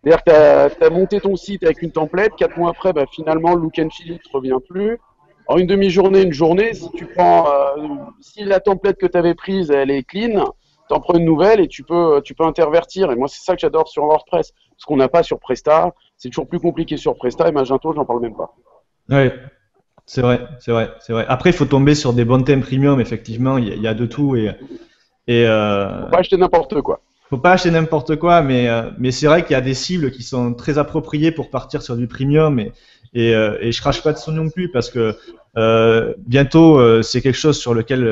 C'est-à-dire que tu as monté ton site avec une template, 4 mois après, finalement, le look and feel ne revient plus. En une demi-journée, une journée, si tu prends, si la template que tu avais prise, elle est clean, tu en prends une nouvelle et tu peux intervertir. Et moi, c'est ça que j'adore sur WordPress. Ce qu'on n'a pas sur Presta, c'est toujours plus compliqué sur Presta et Magento, j'en parle même pas. Oui, c'est vrai. Après, il faut tomber sur des bons thèmes premium, effectivement, il y a de tout. Faut pas acheter n'importe quoi. Faut pas acheter n'importe quoi, mais c'est vrai qu'il y a des cibles qui sont très appropriées pour partir sur du premium et je crache pas de son non plus parce que bientôt c'est quelque chose sur lequel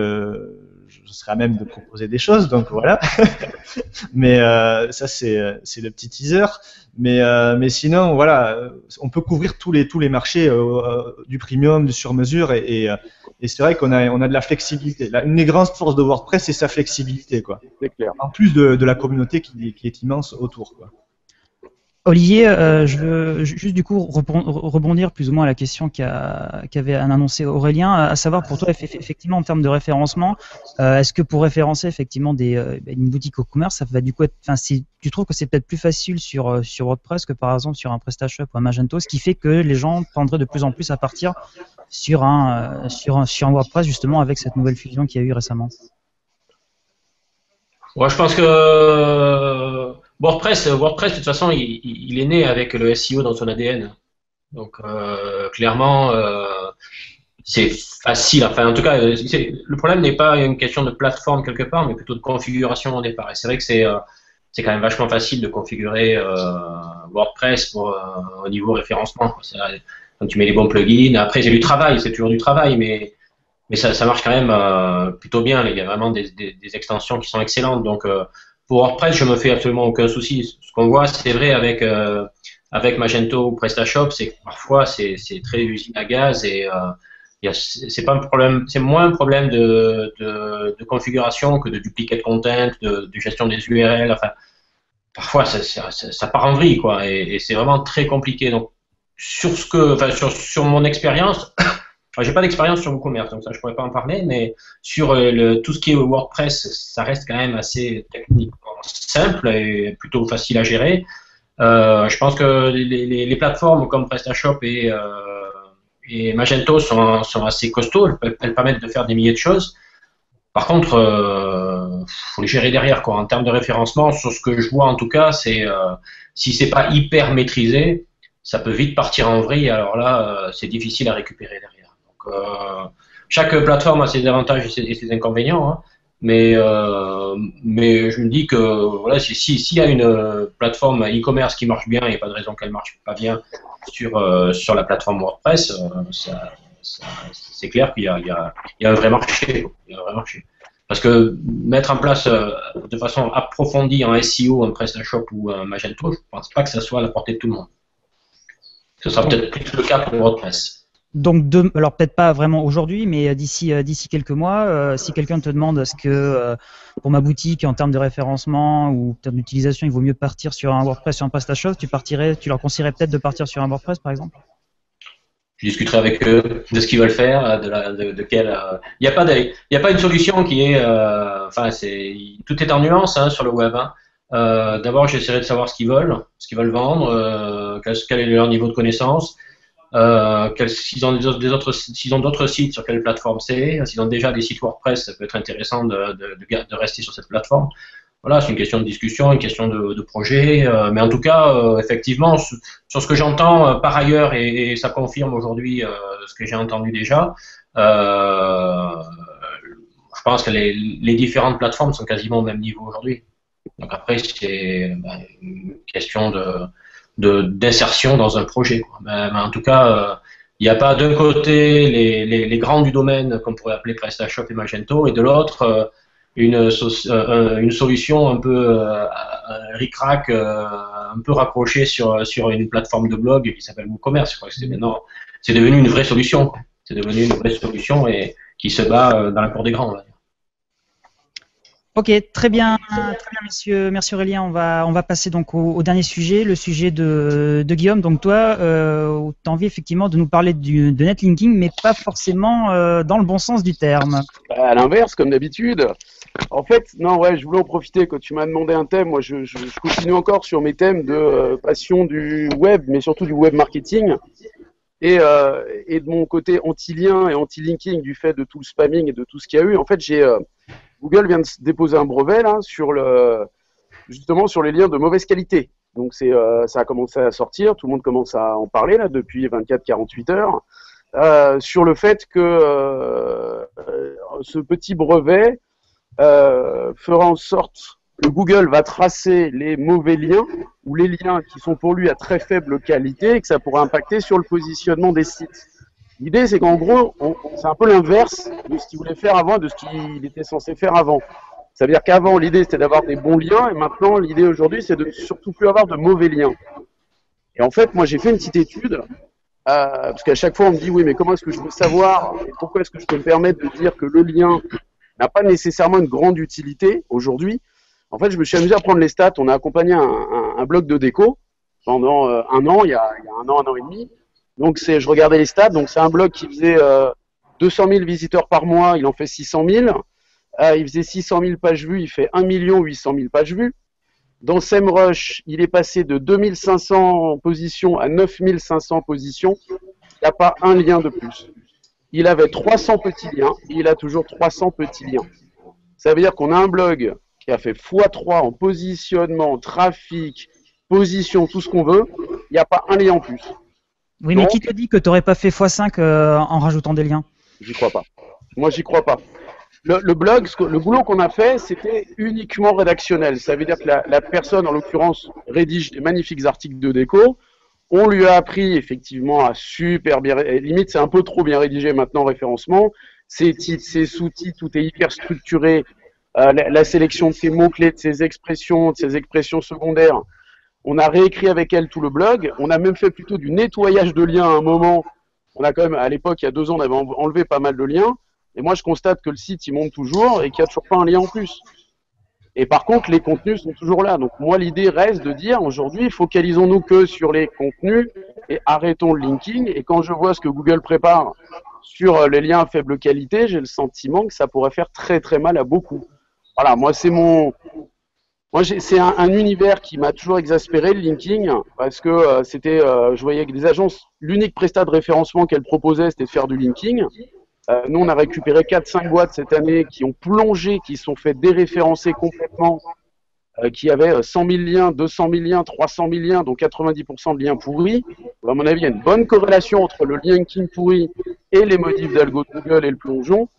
je serai à même de proposer des choses, donc voilà. Mais ça c'est le petit teaser. Mais sinon voilà, on peut couvrir tous les marchés du premium, du sur-mesure et c'est vrai qu'on a de la flexibilité. Une des grandes forces de WordPress, c'est sa flexibilité, quoi. C'est clair. En plus de la communauté qui est immense autour, quoi. Olivier, je veux juste du coup rebondir plus ou moins à la question qu'avait annoncé Aurélien, à savoir pour toi effectivement en termes de référencement, est-ce que pour référencer effectivement une boutique e-commerce, ça va du coup si tu trouves que c'est peut-être plus facile sur WordPress que par exemple sur un PrestaShop ou un Magento, ce qui fait que les gens tendraient de plus en plus à partir sur un WordPress justement avec cette nouvelle fusion qu'il y a eu récemment. Ouais, je pense que WordPress, de toute façon, il est né avec le SEO dans son ADN. Donc, clairement, c'est facile. Enfin, en tout cas, le problème n'est pas une question de plateforme quelque part, mais plutôt de configuration au départ. Et c'est vrai que c'est quand même vachement facile de configurer WordPress au niveau référencement. Quand tu mets les bons plugins. Après, c'est du travail, c'est toujours du travail, mais ça marche quand même plutôt bien. Il y a vraiment des extensions qui sont excellentes. Donc, pour WordPress, je me fais absolument aucun souci. Ce qu'on voit, c'est vrai avec Magento ou PrestaShop, c'est que parfois c'est très usine à gaz et C'est pas un problème, c'est moins un problème de configuration que de duplicate content, de gestion des URL. Enfin, parfois ça part en vrille, quoi, et c'est vraiment très compliqué. Donc sur mon expérience, j'ai pas d'expérience sur WooCommerce, donc ça je pourrais pas en parler, mais sur tout ce qui est WordPress, ça reste quand même assez techniquement simple et plutôt facile à gérer. Je pense que les plateformes comme PrestaShop et Magento sont assez costauds, elles permettent de faire des milliers de choses. Par contre, faut les gérer derrière, quoi. En termes de référencement, sur ce que je vois en tout cas, c'est si c'est pas hyper maîtrisé, ça peut vite partir en vrille. Alors là, c'est difficile à récupérer derrière. Donc, chaque plateforme a ses avantages et ses inconvénients, hein. Mais je me dis que voilà, s'il y a une plateforme e-commerce qui marche bien, il n'y a pas de raison qu'elle marche pas bien sur la plateforme WordPress. C'est clair qu'il y a un vrai marché, quoi. Il y a un vrai marché. Parce que mettre en place de façon approfondie en SEO, un PrestaShop ou un Magento, je ne pense pas que ça soit à la portée de tout le monde. Ce sera peut-être plus le cas pour WordPress. Donc, alors peut-être pas vraiment aujourd'hui, mais d'ici quelques mois, si quelqu'un te demande est-ce que pour ma boutique, en termes de référencement ou en termes d'utilisation, il vaut mieux partir sur un WordPress, sur un PrestaShop, tu leur conseillerais peut-être de partir sur un WordPress, par exemple? Je discuterai avec eux de ce qu'ils veulent faire, de quel. Il n'y a pas une solution qui est. Tout est en nuance, hein, sur le web, hein. D'abord, j'essaierai de savoir ce qu'ils veulent vendre, quel est leur niveau de connaissance. S'ils ont d'autres sites, sur quelle plateforme c'est, s'ils ont déjà des sites WordPress, ça peut être intéressant de rester sur cette plateforme. Voilà, c'est une question de discussion, une question de projet, mais en tout cas, effectivement, sur ce que j'entends par ailleurs, et ça confirme aujourd'hui ce que j'ai entendu déjà, je pense que les différentes plateformes sont quasiment au même niveau aujourd'hui. Donc après, c'est une question d'insertion dans un projet, quoi. Mais en tout cas, il n'y a pas d'un côté les grands du domaine qu'on pourrait appeler PrestaShop et Magento, et de l'autre une solution un peu ric-rac, un peu raccrochée sur une plateforme de blog qui s'appelle WooCommerce. Je crois que c'est devenu une vraie solution, quoi. C'est devenu une vraie solution et qui se bat dans la cour des grands, on va dire. Ok, très bien, messieurs. Merci Aurélien. On va passer donc au dernier sujet, le sujet de Guillaume. Donc toi, tu as envie effectivement de nous parler de netlinking, mais pas forcément dans le bon sens du terme. À l'inverse, comme d'habitude. En fait, non, ouais, je voulais en profiter quand tu m'as demandé un thème. Moi, je continue encore sur mes thèmes de passion du web, mais surtout du web marketing. Et de mon côté anti-lien et anti-linking du fait de tout le spamming et de tout ce qu'il y a eu. En fait, Google vient de déposer un brevet là justement sur les liens de mauvaise qualité. Donc ça a commencé à sortir, tout le monde commence à en parler là depuis 24-48 heures sur le fait que ce petit brevet fera en sorte que Google va tracer les mauvais liens ou les liens qui sont pour lui à très faible qualité et que ça pourra impacter sur le positionnement des sites. L'idée, c'est qu'en gros, c'est un peu l'inverse de ce qu'il voulait faire avant, de ce qu'il était censé faire avant. Ça veut dire qu'avant, l'idée, c'était d'avoir des bons liens, et maintenant, l'idée aujourd'hui, c'est de surtout plus avoir de mauvais liens. Et en fait, moi, j'ai fait une petite étude, parce qu'à chaque fois, on me dit, oui, mais comment est-ce que je peux savoir, et pourquoi est-ce que je peux me permettre de dire que le lien n'a pas nécessairement une grande utilité aujourd'hui. En fait, je me suis amusé à prendre les stats. On a accompagné un blog de déco pendant un an, il y a un an et demi. Donc, je regardais les stats. Donc, c'est un blog qui faisait 200 000 visiteurs par mois. Il en fait 600 000. Il faisait 600 000 pages vues. Il fait 1 800 000 pages vues. Dans SEMrush, il est passé de 2500 positions à 9500 positions. Il n'y a pas un lien de plus. Il avait 300 petits liens. Et il a toujours 300 petits liens. Ça veut dire qu'on a un blog qui a fait x3 en positionnement, trafic, position, tout ce qu'on veut. Il n'y a pas un lien en plus. Oui, mais qui te dit que tu n'aurais pas fait x5 en rajoutant des liens? J'y crois pas. Moi, j'y crois pas. Le blog, le boulot qu'on a fait, c'était uniquement rédactionnel. Ça veut dire que la personne, en l'occurrence, rédige des magnifiques articles de déco. On lui a appris effectivement à super bien, limite c'est un peu trop bien rédigé maintenant, référencement. Ses titres, ses sous-titres, tout est hyper structuré. La sélection de ses mots-clés, de ses expressions secondaires. On a réécrit avec elle tout le blog. On a même fait plutôt du nettoyage de liens à un moment on a quand même, à l'époque, il y a 2 ans, on avait enlevé pas mal de liens. Et moi, je constate que le site, il monte toujours et qu'il n'y a toujours pas un lien en plus. Et par contre, les contenus sont toujours là. Donc moi, l'idée reste de dire, aujourd'hui, focalisons-nous que sur les contenus et arrêtons le linking. Et quand je vois ce que Google prépare sur les liens à faible qualité, j'ai le sentiment que ça pourrait faire très très mal à beaucoup. Voilà, moi, c'est un univers qui m'a toujours exaspéré, le linking, parce que je voyais que des agences, l'unique prestat de référencement qu'elles proposaient, c'était de faire du linking. Nous, on a récupéré 4-5 boîtes cette année qui ont plongé, qui se sont fait déréférencer complètement, qui avaient 100 000 liens, 200 000 liens, 300 000 liens, dont 90% de liens pourris. À mon avis, il y a une bonne corrélation entre le linking pourri et les modifs d'algo de Google et le plongeon.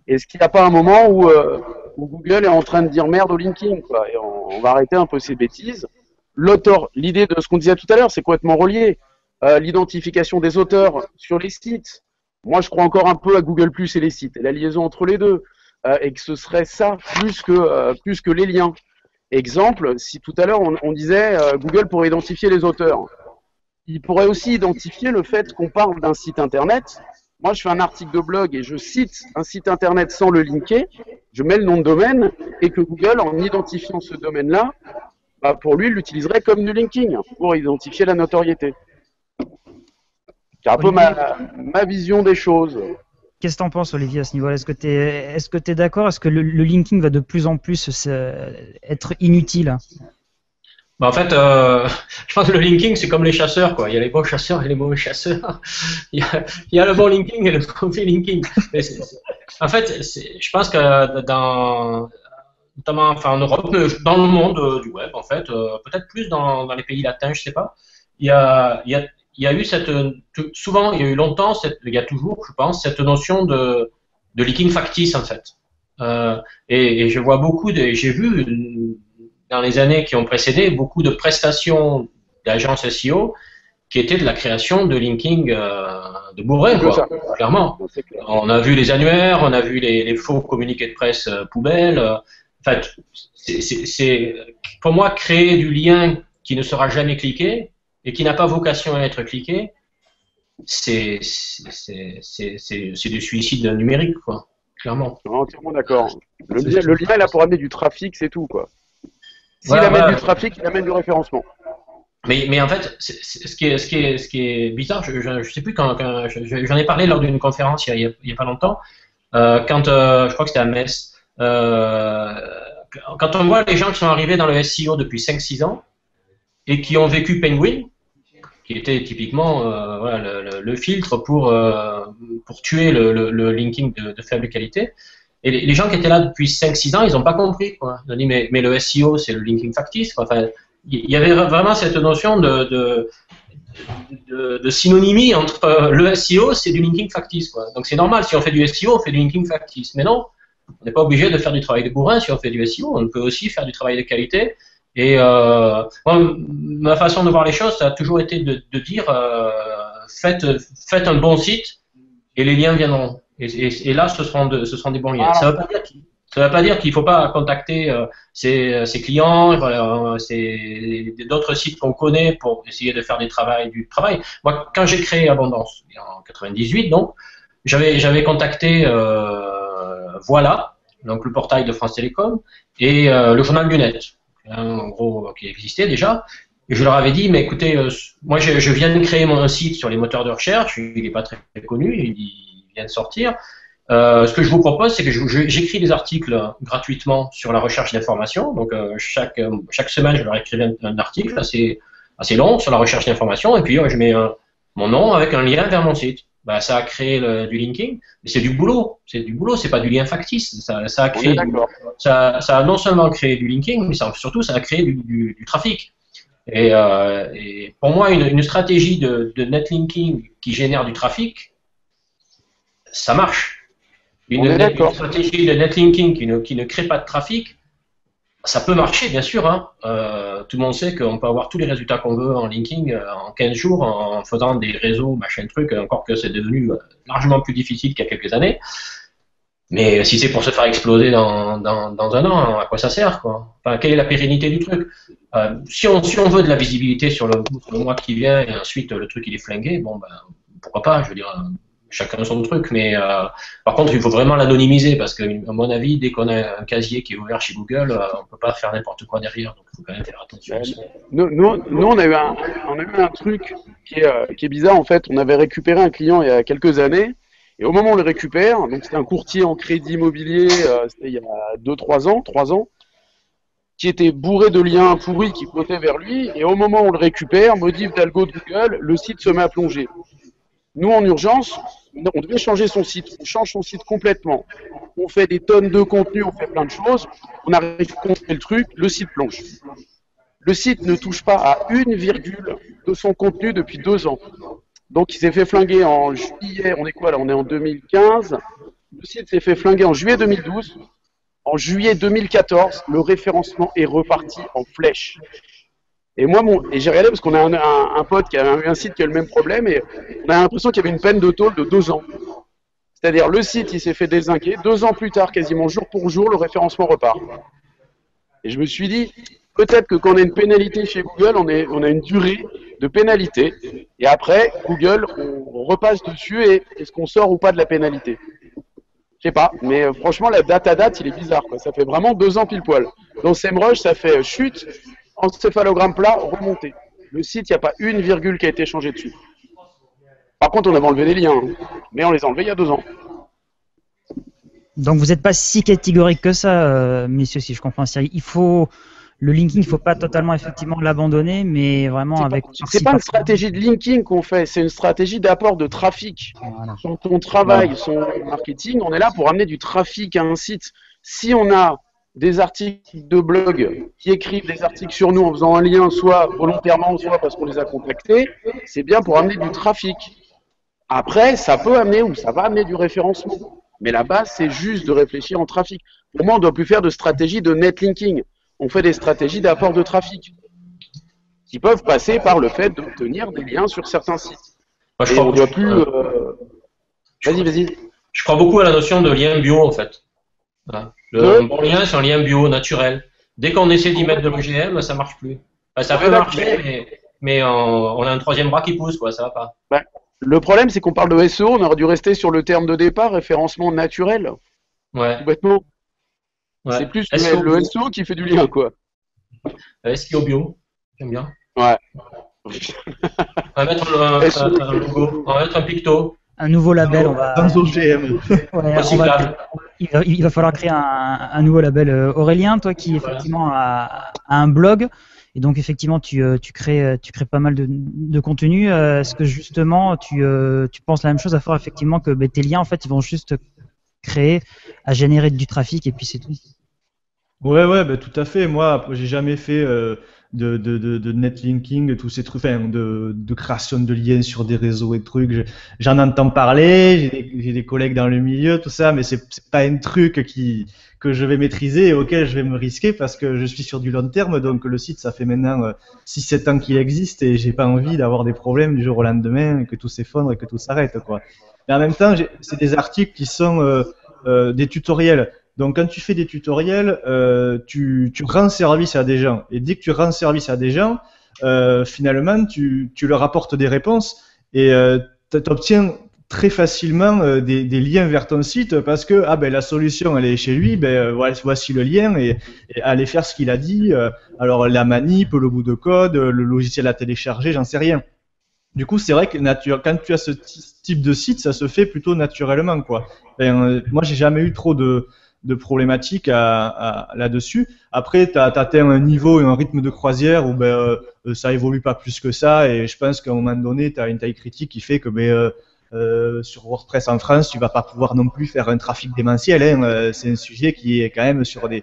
Est-ce qu'il n'y a pas un moment où Google est en train de dire merde au linking, quoi, et on va arrêter un peu ces bêtises. L'idée de ce qu'on disait tout à l'heure, c'est complètement relié. L'identification des auteurs sur les sites. Moi, je crois encore un peu à Google Plus et les sites, et la liaison entre les deux, et que ce serait ça plus que les liens. Exemple, si tout à l'heure on disait Google pourrait identifier les auteurs, il pourrait aussi identifier le fait qu'on parle d'un site internet. Moi, je fais un article de blog et je cite un site internet sans le linker, je mets le nom de domaine, et que Google, en identifiant ce domaine-là, pour lui, l'utiliserait comme du linking, pour identifier la notoriété. C'est un peu ma vision des choses. Qu'est-ce que tu en penses, Olivier, à ce niveau-là? Est-ce que tu es d'accord? Est-ce que le linking va de plus en plus être inutile? En fait, je pense que le linking, c'est comme les chasseurs, quoi. Il y a les bons chasseurs et les mauvais chasseurs. Il y a le bon linking et le mauvais linking. Mais en fait, je pense que notamment en Europe, dans le monde du web, en fait, peut-être plus dans les pays latins, je sais pas, il y a eu souvent, il y a eu longtemps, il y a toujours, je pense, cette notion de linking factice, en fait. Et je vois j'ai vu dans les années qui ont précédé beaucoup de prestations d'agences SEO qui étaient de la création de linking de bourrin, quoi, clairement. On a vu les annuaires, on a vu les faux communiqués de presse poubelles. En fait, c'est pour moi créer du lien qui ne sera jamais cliqué et qui n'a pas vocation à être cliqué, c'est du suicide numérique, quoi, clairement. Entièrement d'accord. Le lien est là pour amener du trafic, c'est tout, quoi. S'il amène du trafic, il amène du référencement. Mais en fait, ce qui est bizarre, je sais plus quand j'en ai parlé lors d'une conférence il y a pas longtemps, quand je crois que c'était à Metz. Quand on voit les gens qui sont arrivés dans le SEO depuis 5-6 ans et qui ont vécu Penguin, qui était typiquement le filtre pour tuer le linking de faible qualité. Et les gens qui étaient là depuis 5-6 ans, ils n'ont pas compris, quoi. Ils ont dit mais le SEO, c'est le linking factice, quoi. Enfin, il y avait vraiment cette notion de synonymie entre le SEO, c'est du linking factice, quoi. Donc c'est normal, si on fait du SEO, on fait du linking factice. Mais non, on n'est pas obligé de faire du travail de bourrin si on fait du SEO, on peut aussi faire du travail de qualité. Et moi, ma façon de voir les choses, ça a toujours été de dire faites un bon site et les liens viendront. Et là, ce seront des bons liens. Ça ne veut pas dire qu'il ne faut pas contacter ses clients, d'autres sites qu'on connaît pour essayer de faire du travail. Moi, quand j'ai créé Abondance, en 98, donc, j'avais contacté Voilà, donc le portail de France Télécom, et le journal du net, en gros, qui existait déjà. Et je leur avais dit, mais écoutez, moi je viens de créer un site sur les moteurs de recherche, il n'est pas très connu, il vient de sortir. Ce que je vous propose, c'est que j'écris des articles gratuitement sur la recherche d'informations. Donc chaque semaine, je leur écrivais un article assez long sur la recherche d'informations, et puis je mets mon nom avec un lien vers mon site. Bah, ça a créé du linking, mais c'est du boulot, c'est pas du lien factice. Ça a non seulement créé du linking, mais surtout ça a créé du trafic. Et pour moi, une stratégie de netlinking qui génère du trafic, ça marche. Une stratégie de netlinking qui ne crée pas de trafic, ça peut marcher, bien sûr. Hein. Tout le monde sait qu'on peut avoir tous les résultats qu'on veut en linking en 15 jours en faisant des réseaux, machin truc, encore que c'est devenu largement plus difficile qu'il y a quelques années. Mais si c'est pour se faire exploser dans un an, à quoi ça sert, quoi? Enfin, quelle est la pérennité du truc? Si on veut de la visibilité sur le mois qui vient et ensuite le truc il est flingué, bon ben pourquoi pas, je veux dire, chacun son truc, mais par contre, il faut vraiment l'anonymiser, parce que, à mon avis, dès qu'on a un casier qui est ouvert chez Google, on peut pas faire n'importe quoi derrière, donc il faut quand même faire attention à ça. Nous, on a eu un truc qui est bizarre, en fait. On avait récupéré un client il y a quelques années, et au moment où on le récupère, donc c'était un courtier en crédit immobilier, c'était il y a 3 ans, qui était bourré de liens pourris qui pointaient vers lui, et au moment où on le récupère, modif d'algo de Google, le site se met à plonger. Nous, en urgence, on devait changer son site. On change son site complètement. On fait des tonnes de contenu, on fait plein de choses. On arrive à contrôler le truc, le site plonge. Le site ne touche pas à une virgule de son contenu depuis 2 ans. Donc, il s'est fait flinguer en juillet. On est quoi là? On est en 2015. Le site s'est fait flinguer en juillet 2012. En juillet 2014, le référencement est reparti en flèche. Et moi, j'ai regardé parce qu'on a un pote qui a eu un site qui a le même problème et on a l'impression qu'il y avait une peine de tôle de 2 ans. C'est-à-dire, le site, il s'est fait dézinguer. 2 ans plus tard, quasiment jour pour jour, le référencement repart. Et je me suis dit, peut-être que quand on a une pénalité chez Google, on a une durée de pénalité. Et après, Google, on repasse dessus et est-ce qu'on sort ou pas de la pénalité? Je sais pas, mais franchement, la date à date, il est bizarre, quoi. Ça fait vraiment 2 ans pile poil. Dans SEMrush, ça fait chute, encéphalogramme plat, remonté. Le site, il n'y a pas une virgule qui a été changée dessus. Par contre, on avait enlevé les liens, hein, mais on les a enlevés il y a 2 ans. Donc vous n'êtes pas si catégorique que ça, messieurs, si je comprends. Il faut le linking, il ne faut pas totalement effectivement l'abandonner, mais vraiment avec. C'est pas une stratégie de linking qu'on fait, c'est une stratégie d'apport de trafic. Voilà. Quand on travaille son marketing, on est là pour amener du trafic à un site. Si on a des articles de blog qui écrivent des articles sur nous en faisant un lien, soit volontairement, soit parce qu'on les a contactés, c'est bien pour amener du trafic. Après, ça peut amener ou ça va amener du référencement. Mais la base, c'est juste de réfléchir en trafic. Pour moi, on ne doit plus faire de stratégie de netlinking. On fait des stratégies d'apport de trafic qui peuvent passer par le fait d'obtenir des liens sur certains sites. Moi, et on ne doit plus... Vas-y. Je crois beaucoup à la notion de lien bio, en fait. Voilà. Le bon lien, c'est un lien bio, naturel. Dès qu'on essaie d'y mettre de l'OGM, ça ne marche plus. Enfin, ça peut marcher, mais on a un troisième bras qui pousse, quoi, ça va pas. Ben, le problème, c'est qu'on parle de SEO, on aurait dû rester sur le terme de départ, référencement naturel. Ouais. Complètement. Ouais. C'est plus le SEO qui fait du lien, quoi. SEO bio, j'aime bien. Ouais. On va mettre un logo, on va mettre un picto. Un nouveau label, on va. Sans OGM. Ouais, il va falloir créer un nouveau label. Aurélien, toi qui effectivement a un blog, et donc effectivement tu crées pas mal de contenu. Est-ce que justement tu penses la même chose à faire effectivement que tes liens en fait ils vont juste créer à générer du trafic et puis c'est tout? Ouais, bah, tout à fait. Moi, j'ai jamais fait de netlinking, de tous ces trucs, enfin, de création de liens sur des réseaux et trucs. J'en entends parler, j'ai des collègues dans le milieu, tout ça, mais c'est pas un truc que je vais maîtriser et auquel je vais me risquer parce que je suis sur du long terme. Donc le site, ça fait maintenant 6-7 ans qu'il existe et j'ai pas envie d'avoir des problèmes du jour au lendemain et que tout s'effondre et que tout s'arrête, quoi. Mais en même temps, c'est des articles qui sont des tutoriels. Donc, quand tu fais des tutoriels, tu rends service à des gens. Et dès que tu rends service à des gens, finalement, tu leur apportes des réponses et tu obtiens très facilement des liens vers ton site parce que la solution, elle est chez lui. Voici le lien et allez faire ce qu'il a dit. Alors, la manip, le bout de code, le logiciel à télécharger, j'en sais rien. Du coup, c'est vrai que quand tu as ce type de site, ça se fait plutôt naturellement, quoi. Moi, j'ai jamais eu trop de problématiques là-dessus. Après, tu as atteint un niveau et un rythme de croisière où ça évolue pas plus que ça et je pense qu'à un moment donné, tu as une taille critique qui fait que sur WordPress en France, tu vas pas pouvoir non plus faire un trafic démentiel, hein. C'est un sujet qui est quand même sur des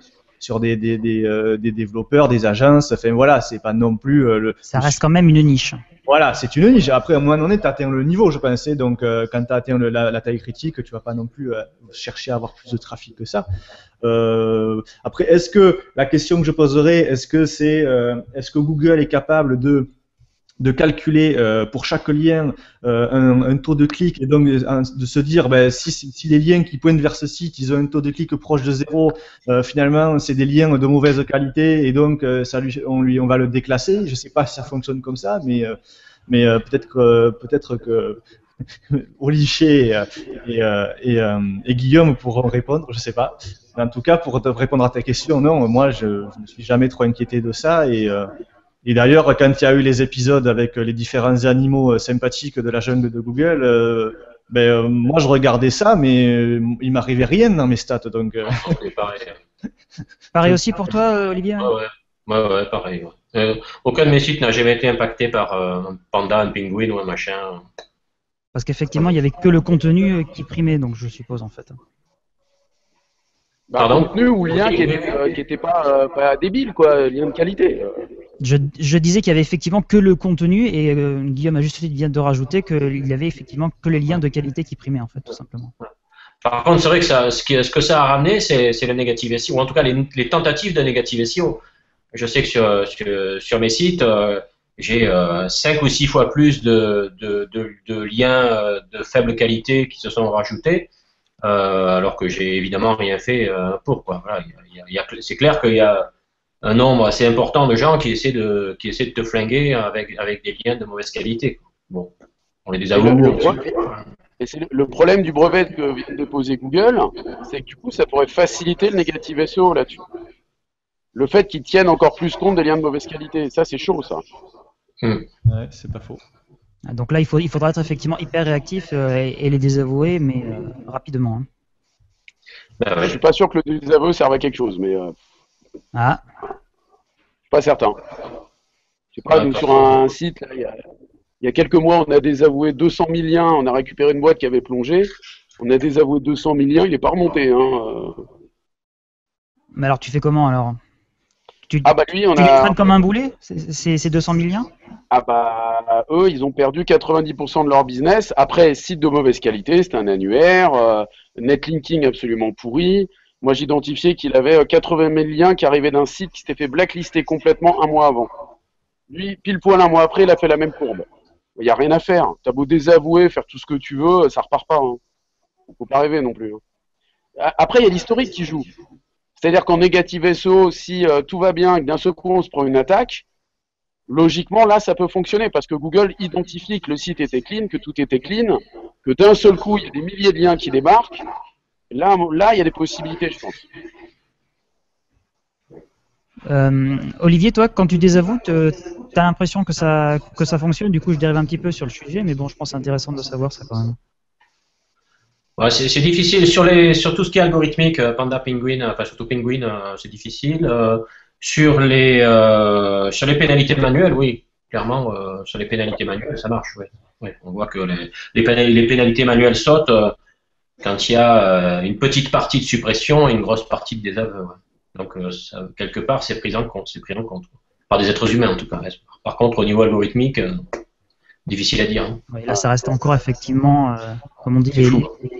développeurs, des agences, enfin voilà, c'est pas non plus ça reste quand même une niche. Voilà, c'est une niche. Après, à un moment donné, tu atteins le niveau, je pensais. Donc, quand tu as atteint la taille critique, tu vas pas non plus chercher à avoir plus de trafic que ça. Après, est-ce que la question que je poserais, est-ce que Google est capable de calculer pour chaque lien un taux de clic et donc de se dire si les liens qui pointent vers ce site ils ont un taux de clic proche de 0, finalement c'est des liens de mauvaise qualité et donc on va le déclasser. Je sais pas si ça fonctionne comme ça, mais peut-être que Olivier et Guillaume pourront répondre, je sais pas. Mais en tout cas, pour te répondre à ta question, non, moi je me suis jamais trop inquiété de ça et d'ailleurs, quand il y a eu les épisodes avec les différents animaux sympathiques de la jungle de Google, moi je regardais ça, mais il m'arrivait rien dans mes stats, donc. C'est pareil. Pareil aussi pour toi, Olivier? Ouais, pareil. Aucun de mes sites n'a jamais été impacté par un panda, un pingouin ou un machin. Parce qu'effectivement, il n'y avait que le contenu qui primait, donc je suppose en fait. Pardon? Contenu ou lien qui était pas débile, quoi, lien de qualité. Je disais qu'il y avait effectivement que le contenu et Guillaume a juste vient de rajouter qu'il y avait effectivement que les liens de qualité qui primaient en fait, tout simplement. Par contre, c'est vrai que ce que ça a ramené, c'est le negative SEO, ou en tout cas les tentatives de negative SEO. Je sais que sur mes sites, j'ai 5 ou 6 fois plus de liens de faible qualité qui se sont rajoutés, alors que j'ai évidemment rien fait pour, quoi. Voilà, c'est clair qu'il y a un nombre assez important de gens qui essaient de te flinguer avec des liens de mauvaise qualité. Bon, on les désavoue. Et c'est le problème du brevet que vient de déposer Google, c'est que du coup, ça pourrait faciliter le negative SEO là-dessus. Le fait qu'ils tiennent encore plus compte des liens de mauvaise qualité, ça c'est chaud, ça. Ouais, c'est pas faux. Donc là, il faudra être effectivement hyper réactif et les désavouer, mais rapidement. Hein. Ben, ouais. Je suis pas sûr que le désaveu serve à quelque chose, mais je suis pas certain. Je sais pas, nous, sur un site, là, il y a quelques mois, on a désavoué 200 000 liens, on a récupéré une boîte qui avait plongé, on a désavoué 200 000 liens, il n'est pas remonté. Mais alors, tu fais comment alors? Tu lui, les traînes comme un boulet, ces 200 000 liens? Eux, ils ont perdu 90% de leur business. Après, site de mauvaise qualité, c'était un annuaire, netlinking absolument pourri. Moi, j'identifiais qu'il avait 80 000 liens qui arrivaient d'un site qui s'était fait blacklister complètement un mois avant. Lui, pile poil un mois après, il a fait la même courbe. Il n'y a rien à faire. T'as beau désavouer, faire tout ce que tu veux, ça repart pas. Faut pas rêver non plus. Après, il y a l'historique qui joue. C'est-à-dire qu'en négative SEO, si tout va bien et que d'un seul coup on se prend une attaque, logiquement là ça peut fonctionner parce que Google identifie que le site était clean, que tout était clean, que d'un seul coup il y a des milliers de liens qui débarquent. Là il y a des possibilités, je pense. Olivier, toi, quand tu désavoues, tu as l'impression que ça fonctionne. Du coup, je dérive un petit peu sur le sujet, mais bon, je pense que c'est intéressant de savoir ça quand même. Ouais, c'est difficile sur tout ce qui est algorithmique, Panda, Penguin, enfin surtout Penguin, c'est difficile. Sur les pénalités manuelles, oui, clairement, sur les pénalités manuelles, ça marche. Ouais. Ouais, on voit que les pénalités manuelles sautent quand il y a une petite partie de suppression et une grosse partie de désaveu. Ouais. Donc quelque part, c'est pris en compte, par des êtres humains en tout cas. Par contre, au niveau algorithmique. Difficile à dire. Hein. Oui, là, ça reste encore effectivement, comme on dit,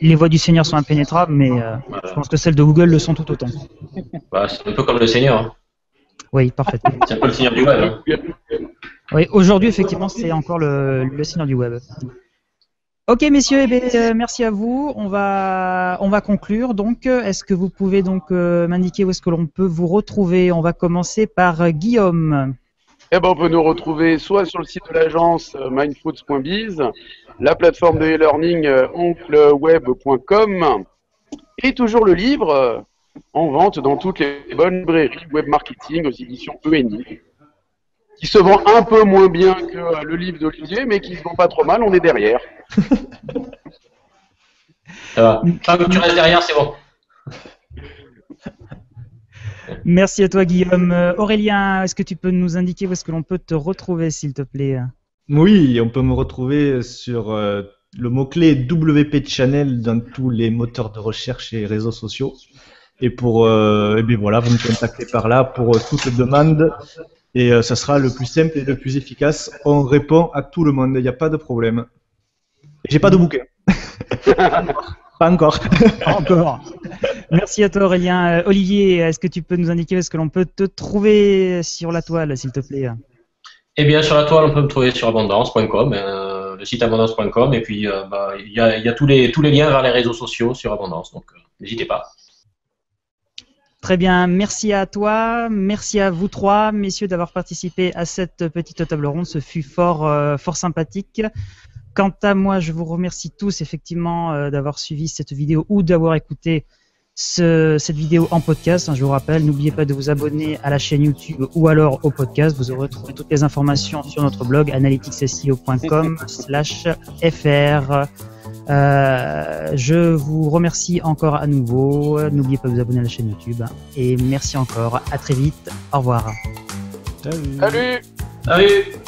les voies du Seigneur sont impénétrables, mais je pense que celles de Google le sont tout autant. C'est un peu comme le Seigneur. Hein. Oui, parfaitement. C'est un peu le Seigneur du web. Hein. Oui, aujourd'hui, effectivement, c'est encore le Seigneur du web. Ok, messieurs, merci à vous. On va conclure. Donc, est-ce que vous pouvez donc m'indiquer où est-ce que l'on peut vous retrouver? On va commencer par Guillaume. On peut nous retrouver soit sur le site de l'agence mindfoods.biz, la plateforme de e-learning onkleweb.com et toujours le livre en vente dans toutes les bonnes librairies web marketing aux éditions ENI, qui se vend un peu moins bien que le livre d'Olivier, mais qui se vend pas trop mal, on est derrière. Ça va. Tant que tu restes derrière, c'est bon. Merci à toi Guillaume. Aurélien, est-ce que tu peux nous indiquer où est-ce que l'on peut te retrouver s'il te plaît? Oui, on peut me retrouver sur le mot-clé WP Channel dans tous les moteurs de recherche et réseaux sociaux. Et bien voilà, vous me contactez par là pour toute demande et ça sera le plus simple et le plus efficace. On répond à tout le monde, il n'y a pas de problème. J'ai pas de bouquin. Pas encore. Encore. Merci à toi Aurélien. Olivier, est-ce que tu peux nous indiquer où est-ce que l'on peut te trouver sur la toile, s'il te plaît? Eh bien, sur la toile, on peut me trouver sur abondance.com, le site abondance.com, et puis il y a tous les liens vers les réseaux sociaux sur Abondance, donc n'hésitez pas. Très bien, merci à toi, merci à vous trois, messieurs, d'avoir participé à cette petite table ronde. Ce fut fort sympathique. Quant à moi, je vous remercie tous effectivement d'avoir suivi cette vidéo ou d'avoir écouté cette vidéo en podcast. Je vous rappelle, n'oubliez pas de vous abonner à la chaîne YouTube ou alors au podcast. Vous aurez trouvé toutes les informations sur notre blog analyticsseo.com/fr. Je vous remercie encore à nouveau. N'oubliez pas de vous abonner à la chaîne YouTube. Et merci encore. À très vite. Au revoir. Salut. Salut. Salut.